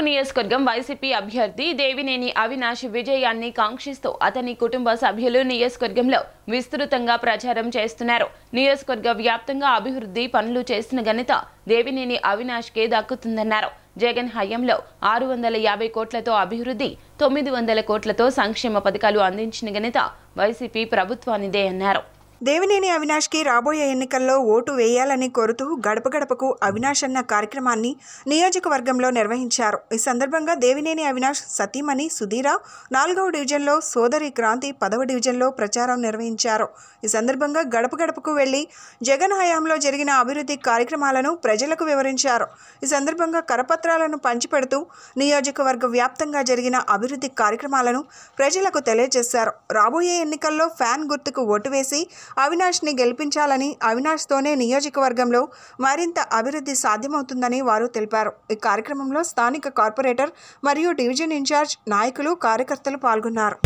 నియోజకవర్గం వైసీపీ అభ్యర్థి దేవినేని అవినాష్ విజయాన్ని కాంక్షిస్తూ అతని కుటుంబ సభ్యులు నియోజకవర్గంలో విస్తృతంగా ప్రచారం చేస్తున్నారు. నియోజకవర్గ వ్యాప్తంగా అభివృద్ధి పనులు చేసిన ఘనత దేవినేని అవినాష్కే దక్కుతుందన్నారు. జగన్ హయాంలో 650 కోట్లతో అభివృద్ధి, 900 కోట్లతో సంక్షేమ పథకాలు అందించిన ఘనత వైసీపీ ప్రభుత్వానిదే అన్నారు. దేవినేని అవినాష్కి రాబోయే ఎన్నికల్లో ఓటు వేయాలని కోరుతూ గడప గడపకు అవినాష్ అన్న కార్యక్రమాన్ని నియోజకవర్గంలో నిర్వహించారు. ఈ సందర్భంగా దేవినేని అవినాష్ సతీమణి సుధీర 4వ డివిజన్లో, సోదరి క్రాంతి 10వ డివిజన్లో ప్రచారం నిర్వహించారు. ఈ సందర్భంగా గడప గడపకు వెళ్లి జగన్ హయాంలో జరిగిన అభివృద్ధి కార్యక్రమాలను ప్రజలకు వివరించారు. ఈ సందర్భంగా కరపత్రాలను పంచిపెడుతూ నియోజకవర్గ వ్యాప్తంగా జరిగిన అభివృద్ధి కార్యక్రమాలను ప్రజలకు తెలియజేశారు. రాబోయే ఎన్నికల్లో ఫ్యాన్ గుర్తుకు ఓటు వేసి అవినాష్ని గెలిపించాలని, అవినాష్తోనే నియోజకవర్గంలో మరింత అభివృద్ధి సాధ్యమవుతుందని వారు తెలిపారు. ఈ కార్యక్రమంలో స్థానిక కార్పొరేటర్ మరియు డివిజన్ ఇన్ఛార్జ్ నాయకులు, కార్యకర్తలు పాల్గొన్నారు.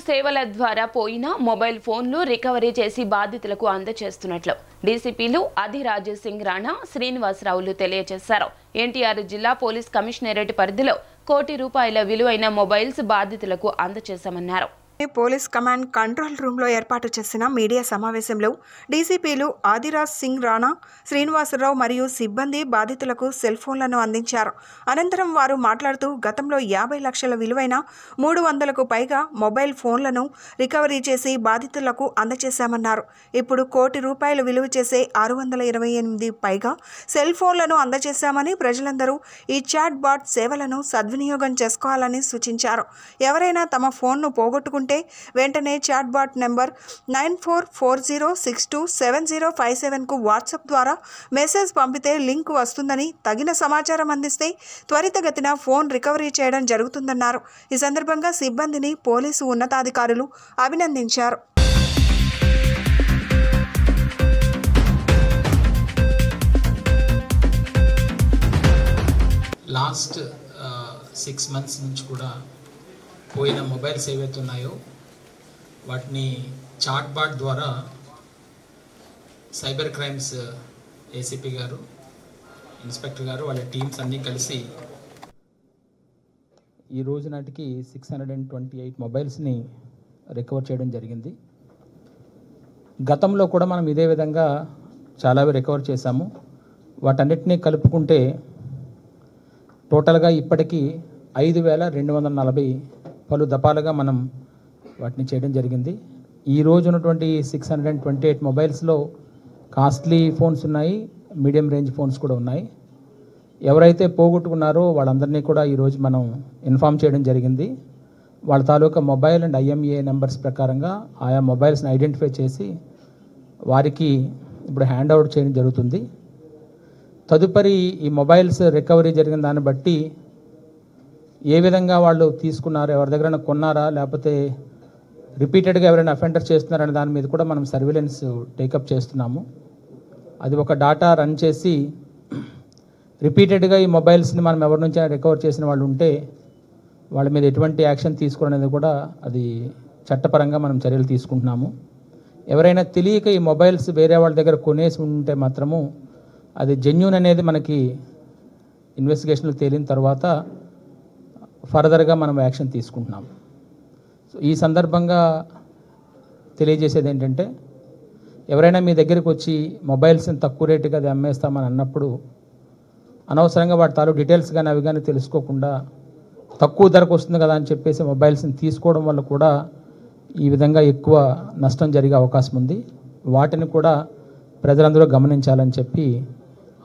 సేవల ద్వారా పోయిన మొబైల్ ఫోన్లు రికవరీ చేసి బాధితులకు అందజేస్తున్నట్లు డీసీపీలు అధిరాజ్ సింగ్ రాణా, శ్రీనివాసరావులు తెలియజేశారు. ఎన్టీఆర్ జిల్లా పోలీస్ కమిషనరేట్ పరిధిలో ₹1 కోటి విలువైన మొబైల్స్ బాధితులకు అందజేశామన్నారు. పోలీస్ కమాండ్ కంట్రోల్ రూమ్లో ఏర్పాటు చేసిన మీడియా సమావేశంలో డీసీపీలు ఆదిరాజ్ సింగ్ రాణా, శ్రీనివాసరావు మరియు సిబ్బంది బాధితులకు సెల్ ఫోన్లను అందించారు. అనంతరం వారు మాట్లాడుతూ గతంలో 50 లక్షల విలువైన 300కు పైగా మొబైల్ ఫోన్లను రికవరీ చేసి బాధితులకు అందజేశామన్నారు. ఇప్పుడు ₹1 కోటి విలువ చేసే 628 పైగా సెల్ ఫోన్లను అందజేశామని ప్రజలందరూ ఈ చాట్ బాట్ సేవలను సద్వినియోగం చేసుకోవాలని సూచించారు. ఎవరైనా తమ ఫోన్ను పోగొట్టుకుంటే వెంటనే చాట్ బాట్ నెంబర్ 9440627057కు వాట్సాప్ ద్వారా మెసేజ్ పంపితే లింక్ వస్తుందని, తగిన సమాచారం అందిస్తే త్వరితగతిన ఫోన్ రికవరీ చేయడం జరుగుతుందన్నారు. ఈ సందర్భంగా సిబ్బందిని పోలీసు ఉన్నతాధికారులు అభినందించారు. లాస్ట్ 6 months నుంచి కూడా పోయిన మొబైల్స్ ఏవైతే ఉన్నాయో వాటిని చాట్ బాట్ ద్వారా సైబర్ క్రైమ్స్ ఏసీపీ గారు, ఇన్స్పెక్టర్ గారు, వాళ్ళ టీమ్స్ అన్నీ కలిసి ఈ రోజు నాటికి 628 మొబైల్స్ని రికవర్ చేయడం జరిగింది. గతంలో కూడా మనం ఇదే విధంగా చాలావి రికవర్ చేశాము. వాటన్నిటినీ కలుపుకుంటే టోటల్గా ఇప్పటికీ 5240 పలు దఫాలుగా మనం వాటిని చేయడం జరిగింది. ఈ రోజు ఉన్నటువంటి 628 మొబైల్స్లో కాస్ట్లీ ఫోన్స్ ఉన్నాయి, మీడియం రేంజ్ ఫోన్స్ కూడా ఉన్నాయి. ఎవరైతే పోగొట్టుకున్నారో వాళ్ళందరినీ కూడా ఈరోజు మనం ఇన్ఫామ్ చేయడం జరిగింది. వాళ్ళ తాలూకా మొబైల్ అండ్ IMEI నెంబర్స్ ప్రకారంగా ఆయా మొబైల్స్ని ఐడెంటిఫై చేసి వారికి ఇప్పుడు హ్యాండ్ అవుట్ చేయడం జరుగుతుంది. తదుపరి ఈ మొబైల్స్ రికవరీ జరిగిన దాన్ని బట్టి ఏ విధంగా వాళ్ళు తీసుకున్నారు, ఎవరి దగ్గర కొన్నారా, లేకపోతే రిపీటెడ్గా ఎవరైనా అఫెండర్ చేస్తున్నారనే దాని మీద కూడా మనం సర్వేలెన్స్ టేకప్ చేస్తున్నాము. అది ఒక డాటా రన్ చేసి రిపీటెడ్గా ఈ మొబైల్స్ని మనం ఎవరి నుంచి రికవర్ చేసిన వాళ్ళు ఉంటే వాళ్ళ మీద ఎటువంటి యాక్షన్ తీసుకోవడం అనేది కూడా అది చట్టపరంగా మనం చర్యలు తీసుకుంటున్నాము. ఎవరైనా తెలియక ఈ మొబైల్స్ వేరే వాళ్ళ దగ్గర కొనేసి ఉంటే మాత్రము అది జెన్యూన్ అనేది మనకి ఇన్వెస్టిగేషన్లు తేలిన తర్వాత ఫర్దర్గా మనం యాక్షన్ తీసుకుంటున్నాం. సో ఈ సందర్భంగా తెలియజేసేది ఏంటంటే ఎవరైనా మీ దగ్గరికి వచ్చి మొబైల్స్ని తక్కువ రేటుగా అది అమ్మేస్తామని అన్నప్పుడు అనవసరంగా వాటి తాలూ డీటెయిల్స్ కానీ అవి కానీ తెలుసుకోకుండా తక్కువ ధరకు వస్తుంది కదా అని చెప్పేసి మొబైల్స్ని తీసుకోవడం వల్ల కూడా ఈ విధంగా ఎక్కువ నష్టం జరిగే అవకాశం ఉంది. వాటిని కూడా ప్రజలందరూ గమనించాలని చెప్పి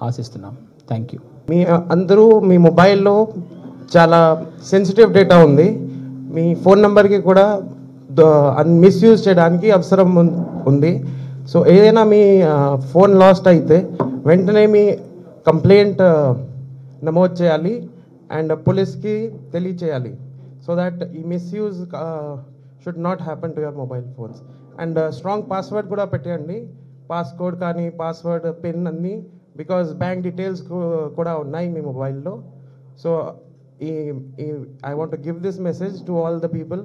ఆశిస్తున్నాం. Thank you. మీ అందరూ మీ మొబైల్లో చాలా సెన్సిటివ్ డేటా ఉంది. మీ ఫోన్ నెంబర్కి కూడా మిస్యూజ్ చేయడానికి అవసరం ఉంది. సో ఏదైనా మీ ఫోన్ లాస్ట్ అయితే వెంటనే మీ కంప్లైంట్ నమోదు చేయాలి అండ్ పోలీస్కి తెలియచేయాలి. సో దట్ ఈ misuse should not happen to your mobile phones. And strong password కూడా పెట్టండి, పాస్కోడ్ కానీ పాస్వర్డ్ పిన్ అన్నీ, బికాజ్ బ్యాంక్ డీటెయిల్స్ కూడా ఉన్నాయి మీ మొబైల్లో. So I want to give this message to all the people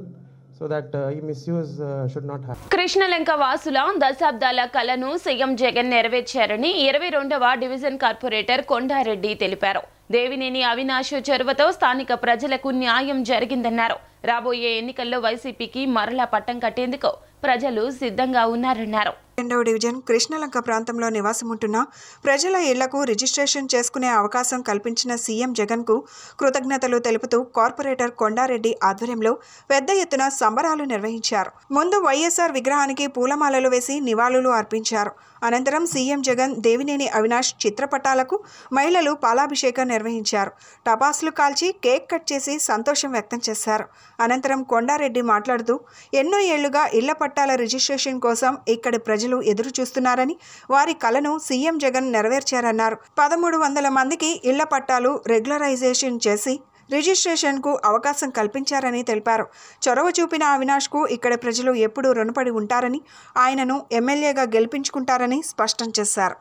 so that misuse should not happen. Krishnalanka వాసుల దశాబ్దాల కలను సీఎం జగన్ నెరవేర్చారని 22వ డివిజన్ కార్పొరేటర్ కొండారెడ్డి తెలిపారు. దేవినేని అవినాష్ చొరవతో స్థానిక ప్రజలకు న్యాయం జరిగిందన్నారు. రాబోయే ఎన్నికల్లో వైసీపీకి మరలా పట్టం కట్టేందుకు ప్రజలు సిద్ధంగా ఉన్నారన్నారు. 2వ డివిజన్ కృష్ణలంక ప్రాంతంలో నివాసం ఉంటున్న ప్రజల ఇళ్లకు రిజిస్ట్రేషన్ చేసుకునే అవకాశం కల్పించిన సీఎం జగన్కు కృతజ్ఞతలు తెలుపుతూ కార్పొరేటర్ కొండారెడ్డి ఆధ్వర్యంలో పెద్ద ఎత్తున సంబరాలు నిర్వహించారు. ముందు వైఎస్ఆర్ విగ్రహానికి పూలమాలలు వేసి నివాళులు అర్పించారు. అనంతరం సీఎం జగన్, దేవినేని అవినాష్ చిత్రపటాలకు మహిళలు పాలాభిషేకం నిర్వహించారు. టపాసులు కాల్చి కేక్ కట్ చేసి సంతోషం వ్యక్తం చేశారు. అనంతరం కొండారెడ్డి మాట్లాడుతూ ఎన్నో ఏళ్లుగా ఇళ్ల పట్టాల రిజిస్ట్రేషన్ కోసం ఇక్కడి ప్రజలు ఎదురు చూస్తున్నారని, వారి కలను సీఎం జగన్ నెరవేర్చారన్నారు. 1300 మందికి ఇళ్ల పట్టాలు రెగ్యులరైజేషన్ చేసి రిజిస్ట్రేషన్కు అవకాశం కల్పించారని తెలిపారు. చొరవ చూపిన అవినాష్కు ఇక్కడ ప్రజలు ఎప్పుడూ రుణపడి ఉంటారని, ఆయనను ఎమ్మెల్యేగా గెలిపించుకుంటారని స్పష్టం చేశారు.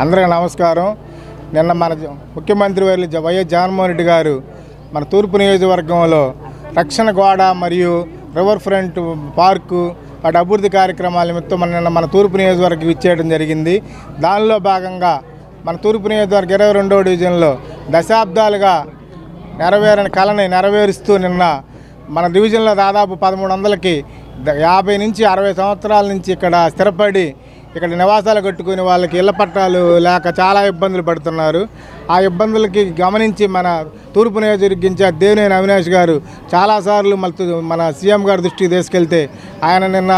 అందరికీ నమస్కారం. నిన్న మన ముఖ్యమంత్రి వర్యులు వైఎస్ జగన్మోహన్ రెడ్డి గారు మన తూర్పు నియోజకవర్గంలో రక్షణ గోడ మరియు రివర్ ఫ్రంట్ పార్కు వాటి అభివృద్ధి కార్యక్రమాల నిమిత్తం మన తూర్పు నియోజకవర్గం ఇచ్చేయడం జరిగింది. దానిలో భాగంగా మన తూర్పు నియోజకవర్గం 22వ డివిజన్లో దశాబ్దాలుగా నెరవేరని కళని నెరవేరుస్తూ నిన్న మన డివిజన్లో దాదాపు 1300కి 50 నుంచి 60 సంవత్సరాల నుంచి ఇక్కడ స్థిరపడి ఇక్కడ నివాసాలు కట్టుకుని వాళ్ళకి ఇళ్ల పట్టాలు లేక చాలా ఇబ్బందులు పడుతున్నారు. ఆ ఇబ్బందులకి గమనించి మన తూర్పు నియోజకవర్గ ఇన్ఛార్జ్ దేవినేని అవినాష్ గారు చాలాసార్లు మన సీఎం గారి దృష్టికి తీసుకెళ్తే ఆయన నిన్న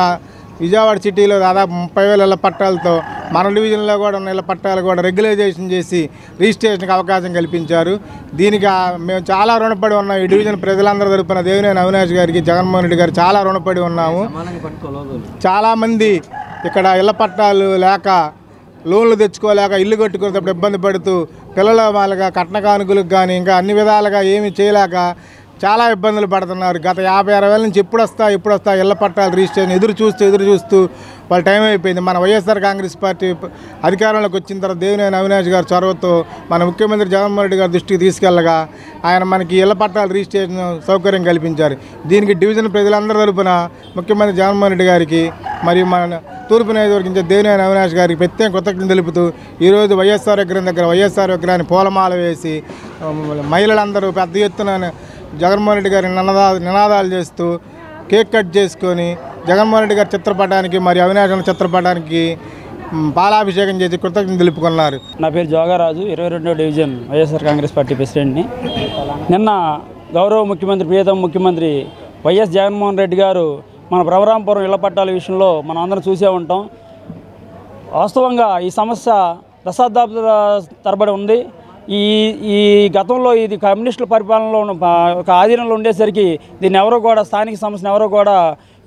విజయవాడ సిటీలో దాదాపు 30,000 ఇళ్ల పట్టాలతో మన డివిజన్లో కూడా ఉన్న ఇళ్ల పట్టాలు కూడా రెగ్యులైజేషన్ చేసి రిజిస్ట్రేషన్కి అవకాశం కల్పించారు. దీనికి మేము చాలా రుణపడి ఉన్నాం. ఈ డివిజన్ ప్రజలందరూ తరపున దేవినేని అవినాష్ గారికి జగన్మోహన్ రెడ్డి గారు చాలా రుణపడి ఉన్నాము. చాలామంది ఇక్కడ ఇళ్ల పట్టాలు లేక లోన్లు తెచ్చుకోలేక ఇల్లు కట్టుకునేటప్పుడు ఇబ్బంది పడుతూ పిల్లల వాళ్ళగా కట్న కానుకలకు కానీ ఇంకా అన్ని విధాలుగా ఏమీ చేయలేక చాలా ఇబ్బందులు పడుతున్నారు. గత 50-60 వేల నుంచి ఎప్పుడు వస్తా ఇళ్ల పట్టాలు రిజిస్ట్రేషన్ ఎదురు చూస్తూ వాళ్ళ టైం అయిపోయింది. మన వైఎస్ఆర్ కాంగ్రెస్ పార్టీ అధికారంలోకి వచ్చిన తర్వాత దేవినేని అవినాష్ గారు చొరవతో మన ముఖ్యమంత్రి జగన్మోహన్ రెడ్డి గారి దృష్టికి తీసుకెళ్ళగా ఆయన మనకి ఇళ్ల పట్టాలు రిజిస్ట్రేషన్ సౌకర్యం కల్పించారు. దీనికి డివిజన్ ప్రజలందరి తరపున ముఖ్యమంత్రి జగన్మోహన్ రెడ్డి గారికి మరియు మన తూర్పు నియోజకవర్గం దేవినేని అవినాష్ గారికి ప్రత్యేక కృతజ్ఞతలు తెలుపుతూ ఈరోజు వైఎస్ఆర్ విగ్రహం దగ్గర వైఎస్ఆర్ విగ్రహాన్ని పూలమాల వేసి మహిళలందరూ పెద్ద ఎత్తున జగన్మోహన్ రెడ్డి గారి నినాదాలు చేస్తూ కేక్ కట్ చేసుకొని జగన్మోహన్ రెడ్డి గారి చిత్రపటానికి మరియు అవినాష్ చిత్రపటానికి పాలాభిషేకం చేసి కృతజ్ఞతలు తెలుపుకున్నారు. నా పేరు జోగారాజు, 22వ డివిజన్ వైఎస్ఆర్ కాంగ్రెస్ పార్టీ ప్రెసిడెంట్ని. నిన్న గౌరవ ముఖ్యమంత్రి ప్రియతమ ముఖ్యమంత్రి వైఎస్ జగన్మోహన్ రెడ్డి గారు మన భ్రమరాంపురం ఇళ్ల పట్టాల విషయంలో మనం అందరం చూసే ఉంటాం. వాస్తవంగా ఈ సమస్య దశాబ్దాల తరబడి ఉంది. ఈ గతంలో ఇది కమ్యూనిస్టుల పరిపాలనలో ఒక ఆధీనంలో ఉండేసరికి దీన్ని ఎవరో కూడా స్థానిక సమస్యను ఎవరో కూడా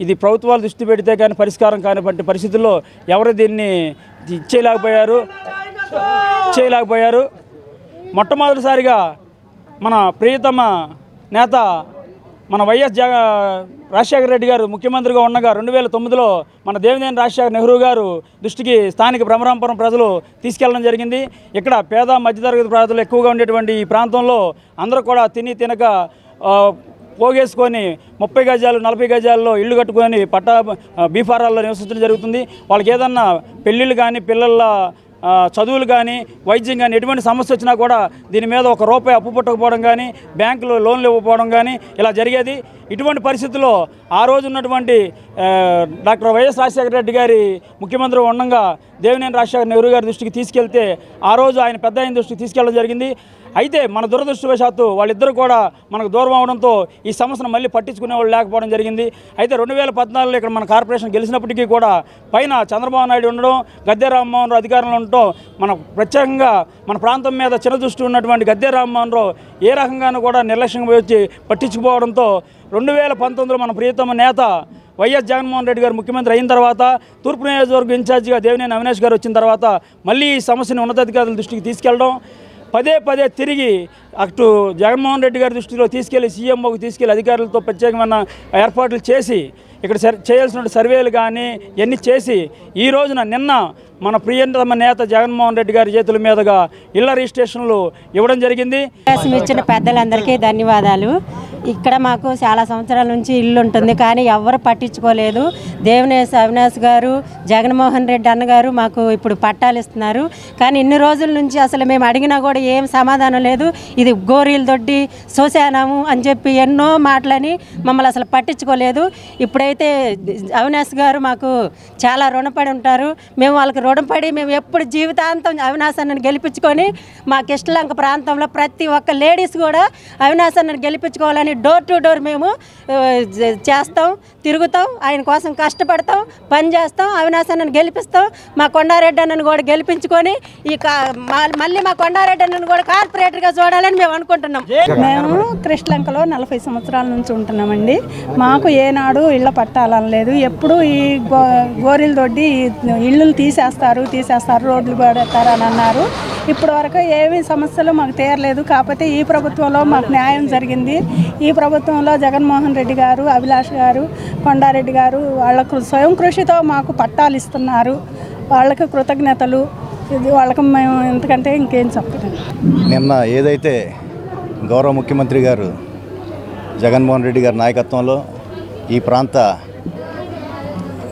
ఇది ప్రభుత్వాలు దృష్టి పెడితే కానీ పరిష్కారం కానివంటి పరిస్థితుల్లో ఎవరు దీన్ని చేయలేకపోయారు. మొట్టమొదటిసారిగా మన ప్రియతమ నేత మన వైఎస్ రాజశేఖర రెడ్డి గారు ముఖ్యమంత్రిగా ఉండగా 2009లో మన దేవినేని రాజశేఖర నెహ్రూ గారు దృష్టికి స్థానిక భ్రమరాంపురం ప్రజలు తీసుకెళ్లడం జరిగింది. ఇక్కడ పేద మధ్యతరగతి ప్రజలు ఎక్కువగా ఉండేటువంటి ఈ ప్రాంతంలో అందరూ కూడా తినక పోగేసుకొని 30 గజాలు 40 గజాల్లో ఇళ్ళు కట్టుకొని బీఫారాల్లో నివసించడం జరుగుతుంది. వాళ్ళకి ఏదన్నా పెళ్ళిళ్ళు కానీ పిల్లల చదువులు కానీ వైద్యం కానీ ఎటువంటి సమస్య వచ్చినా కూడా దీని మీద ₹1 అప్పు పుట్టకపోవడం కానీ బ్యాంకులో లోన్లు ఇవ్వకపోవడం కానీ ఇలా జరిగేది. ఇటువంటి పరిస్థితుల్లో ఆ రోజు ఉన్నటువంటి డాక్టర్ వైఎస్ రాజశేఖర రెడ్డి గారి ముఖ్యమంత్రి ఉండగా దేవినేని రాజశేఖర నెహ్రూ గారి దృష్టికి తీసుకెళ్తే ఆ రోజు ఆయన పెద్ద ఆయన దృష్టికి తీసుకెళ్ళడం జరిగింది. అయితే మన దురదృష్టవశాత్తు వాళ్ళిద్దరూ కూడా మనకు దూరం అవడంతో ఈ సమస్యను మళ్ళీ పట్టించుకునే వాళ్ళు లేకపోవడం జరిగింది. అయితే 2014లో ఇక్కడ మన కార్పొరేషన్ గెలిచినప్పటికీ కూడా పైన చంద్రబాబు నాయుడు ఉండడం, గద్దె రామ్మోహన్ రావు అధికారంలో ఉండటం మన ప్రత్యేకంగా మన ప్రాంతం మీద చిన్న దృష్టి ఉన్నటువంటి గద్దె రామ్మోహన్ రావు ఏ రకంగానూ కూడా నిర్లక్ష్యంగా వచ్చి పట్టించుకోవడంతో 2019లో మన ప్రియతమ నేత వైఎస్ జగన్మోహన్ రెడ్డి గారు ముఖ్యమంత్రి అయిన తర్వాత తూర్పు నియోజకవర్గం ఇన్ఛార్జిగా దేవినేని అవినాష్ గారు వచ్చిన తర్వాత మళ్ళీ ఈ సమస్యను ఉన్నతాధికారుల దృష్టికి తీసుకెళ్ళడం, పదే తిరిగి అటు జగన్మోహన్ రెడ్డి గారి దృష్టిలో తీసుకెళ్లి సీఎంఓకి తీసుకెళ్లి అధికారులతో ప్రత్యేకమైన ఏర్పాట్లు చేసి ఇక్కడ చేయాల్సిన సర్వేలు కానీ ఇవన్నీ చేసి ఈ రోజున నిన్న మన ప్రియతమ నేత జగన్మోహన్ రెడ్డి గారి చేతుల మీదుగా ఇళ్ల రిజిస్ట్రేషన్లు ఇవ్వడం జరిగింది. ఇచ్చిన పెద్దలందరికీ ధన్యవాదాలు. ఇక్కడ మాకు చాలా సంవత్సరాల నుంచి ఇల్లు ఉంటుంది కానీ ఎవరు పట్టించుకోలేదు. దేవినేని అవినాష్ గారు జగన్మోహన్ రెడ్డి అన్నగారు మాకు ఇప్పుడు పట్టాలు ఇస్తున్నారు. కానీ ఇన్ని రోజుల నుంచి అసలు మేము అడిగినా కూడా ఏం సమాధానం లేదు. ఇది గోరీలు దొడ్డి శోషానము అని చెప్పి ఎన్నో మాటలని మమ్మల్ని అసలు పట్టించుకోలేదు. ఇప్పుడైతే అవినాష్ గారు మాకు చాలా రుణపడి ఉంటారు. మేము వాళ్ళకి రుణపడి మేము ఎప్పుడు జీవితాంతం అవినాష్ అన్నని గెలిపించుకొని మా కిష్టలంక ప్రాంతంలో ప్రతి ఒక్క లేడీస్ కూడా అవినాష్ అన్నని గెలిపించుకోవాలని డోర్ టు డోర్ మేము చేస్తాం, తిరుగుతాం, ఆయన కోసం కష్టపడతాం, పని చేస్తాం, అవినాష్ అన్నని గెలిపిస్తాం. మా కొండారెడ్డి అన్నని కూడా గెలిపించుకొని మళ్ళీ మా కొండారెడ్డి అన్నని కూడా కార్పొరేటర్గా చూడాలని మేము అనుకుంటున్నాం. మేము కృష్ణలంకలో 40 సంవత్సరాల నుంచి ఉంటున్నామండి. మాకు ఏనాడు ఇళ్ళ పట్టాలనలేదు. ఎప్పుడు ఈ గోరీల దొడ్డి ఇళ్ళు తీసేస్తారు రోడ్లు పెడతారు అని అన్నారు. ఇప్పటి వరకు ఏమీ సమస్యలు మాకు తీరలేదు. కాకపోతే ఈ ప్రభుత్వంలో మాకు న్యాయం జరిగింది. ఈ ప్రభుత్వంలో జగన్మోహన్ రెడ్డి గారు, అభిలాష్ గారు, కొండారెడ్డి గారు వాళ్ళకు స్వయం కృషితో మాకు పట్టాలు ఇస్తున్నారు. వాళ్ళకి కృతజ్ఞతలు. ఇది వాళ్ళకి మేము ఎందుకంటే ఇంకేం చెప్పలేము. నిన్న ఏదైతే గౌరవ ముఖ్యమంత్రి గారు జగన్మోహన్ రెడ్డి గారి నాయకత్వంలో ఈ ప్రాంత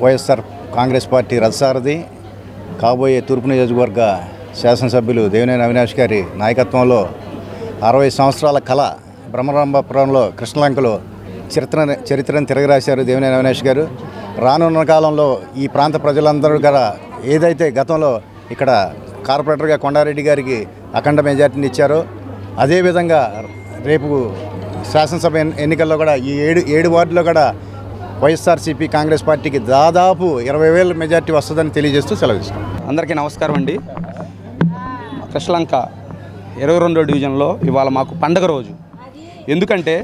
వైఎస్ఆర్ కాంగ్రెస్ పార్టీ రథసారథి కాబోయే తూర్పు నియోజకవర్గ శాసనసభ్యులు దేవినేని అవినాష్ గారి నాయకత్వంలో 60 సంవత్సరాల కళ బ్రహ్మరంభపురంలో కృష్ణలంకలో చరిత్రను తిరగరాశారు దేవినేని అవినాష్ గారు. రానున్న కాలంలో ఈ ప్రాంత ప్రజలందరూ కూడా ఏదైతే గతంలో ఇక్కడ కార్పొరేటర్గా కొండారెడ్డి గారికి అఖండ మెజార్టీని ఇచ్చారో అదేవిధంగా రేపు శాసనసభ ఎన్నికల్లో కూడా ఈ ఏడు వార్డులో కూడా వైఎస్ఆర్సీపీ కాంగ్రెస్ పార్టీకి దాదాపు 20,000 మెజార్టీ వస్తుందని తెలియజేస్తూ సెలవిస్తాం. అందరికీ నమస్కారం అండి. కృష్ణలంక 22వ డివిజన్లో ఇవాళ మాకు పండగ రోజు. ఎందుకంటే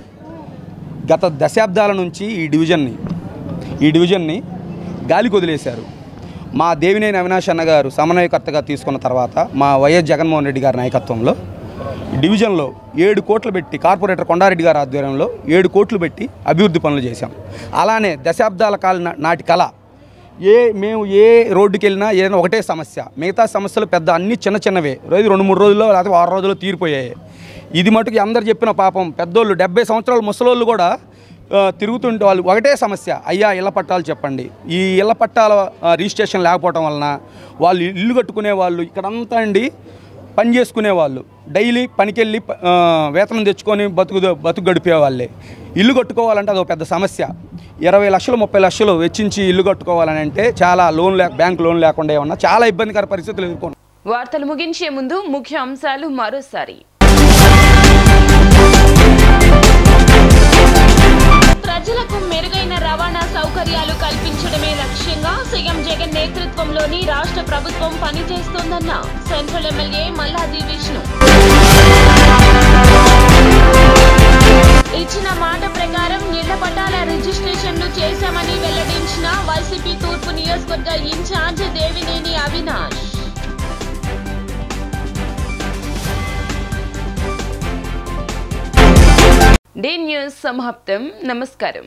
గత దశాబ్దాల నుంచి ఈ డివిజన్ని గాలికి వదిలేశారు. మా దేవినేని అవినాష్ అన్న గారు సమన్వయకర్తగా తీసుకున్న తర్వాత మా వైఎస్ జగన్మోహన్ రెడ్డి గారి నాయకత్వంలో డివిజన్లో 7 కోట్లు పెట్టి కార్పొరేటర్ కొండారెడ్డి గారి ఆధ్వర్యంలో 7 కోట్లు పెట్టి అభివృద్ధి పనులు చేశాం. అలానే దశాబ్దాల నాటి కళ మేము ఏ రోడ్డుకి వెళ్ళినా ఏదైనా ఒకటే సమస్య, మిగతా సమస్యలు పెద్ద అన్నీ చిన్నవే, 2-3 రోజుల్లో లేకపోతే 6 రోజుల్లో తీరిపోయాయి. ఇది మటుకు అందరు చెప్పిన పాపం పెద్దోళ్ళు 70 సంవత్సరాల ముసలోళ్ళు కూడా తిరుగుతుంటే వాళ్ళు ఒకటే సమస్య, అయ్యా ఇళ్ల పట్టాలు చెప్పండి. ఈ ఇళ్ల పట్టాల రిజిస్ట్రేషన్ లేకపోవడం వలన వాళ్ళు ఇల్లు కట్టుకునే వాళ్ళు ఇక్కడంతా అండి పని చేసుకునే వాళ్ళు డైలీ పనికెళ్ళి వేతనం తెచ్చుకొని బతుకు గడిపే వాళ్ళే. ఇల్లు కట్టుకోవాలంటే అదొక పెద్ద సమస్య. 20 లక్షలు 30 లక్షలు వెచ్చించి ఇల్లు కట్టుకోవాలని అంటే చాలా బ్యాంక్ లోన్ లేకుండా ఏమన్నా చాలా ఇబ్బందికర పరిస్థితులు ఎదుర్కొన్నాం. వార్తలు ముగించే ముందు ముఖ్య అంశాలు మరోసారి. ప్రజలకు మెరుగైన రవాణా సౌకర్యాలు కల్పించడమే లక్ష్యంగా సీఎం జగన్ నేతృత్వంలోని రాష్ట్ర ప్రభుత్వం పనిచేస్తోందన్న సెంట్రల్ ఎమ్మెల్యే మల్లాది విష్ణు. ఇచ్చిన మాట ప్రకారం ఇళ్ల పట్టాల రిజిస్ట్రేషన్లు చేశామని వెల్లడించిన వైసీపీ తూర్పు నియోజకవర్గ in charge Devineni Avinash. D news సమాప్తం. నమస్కారం.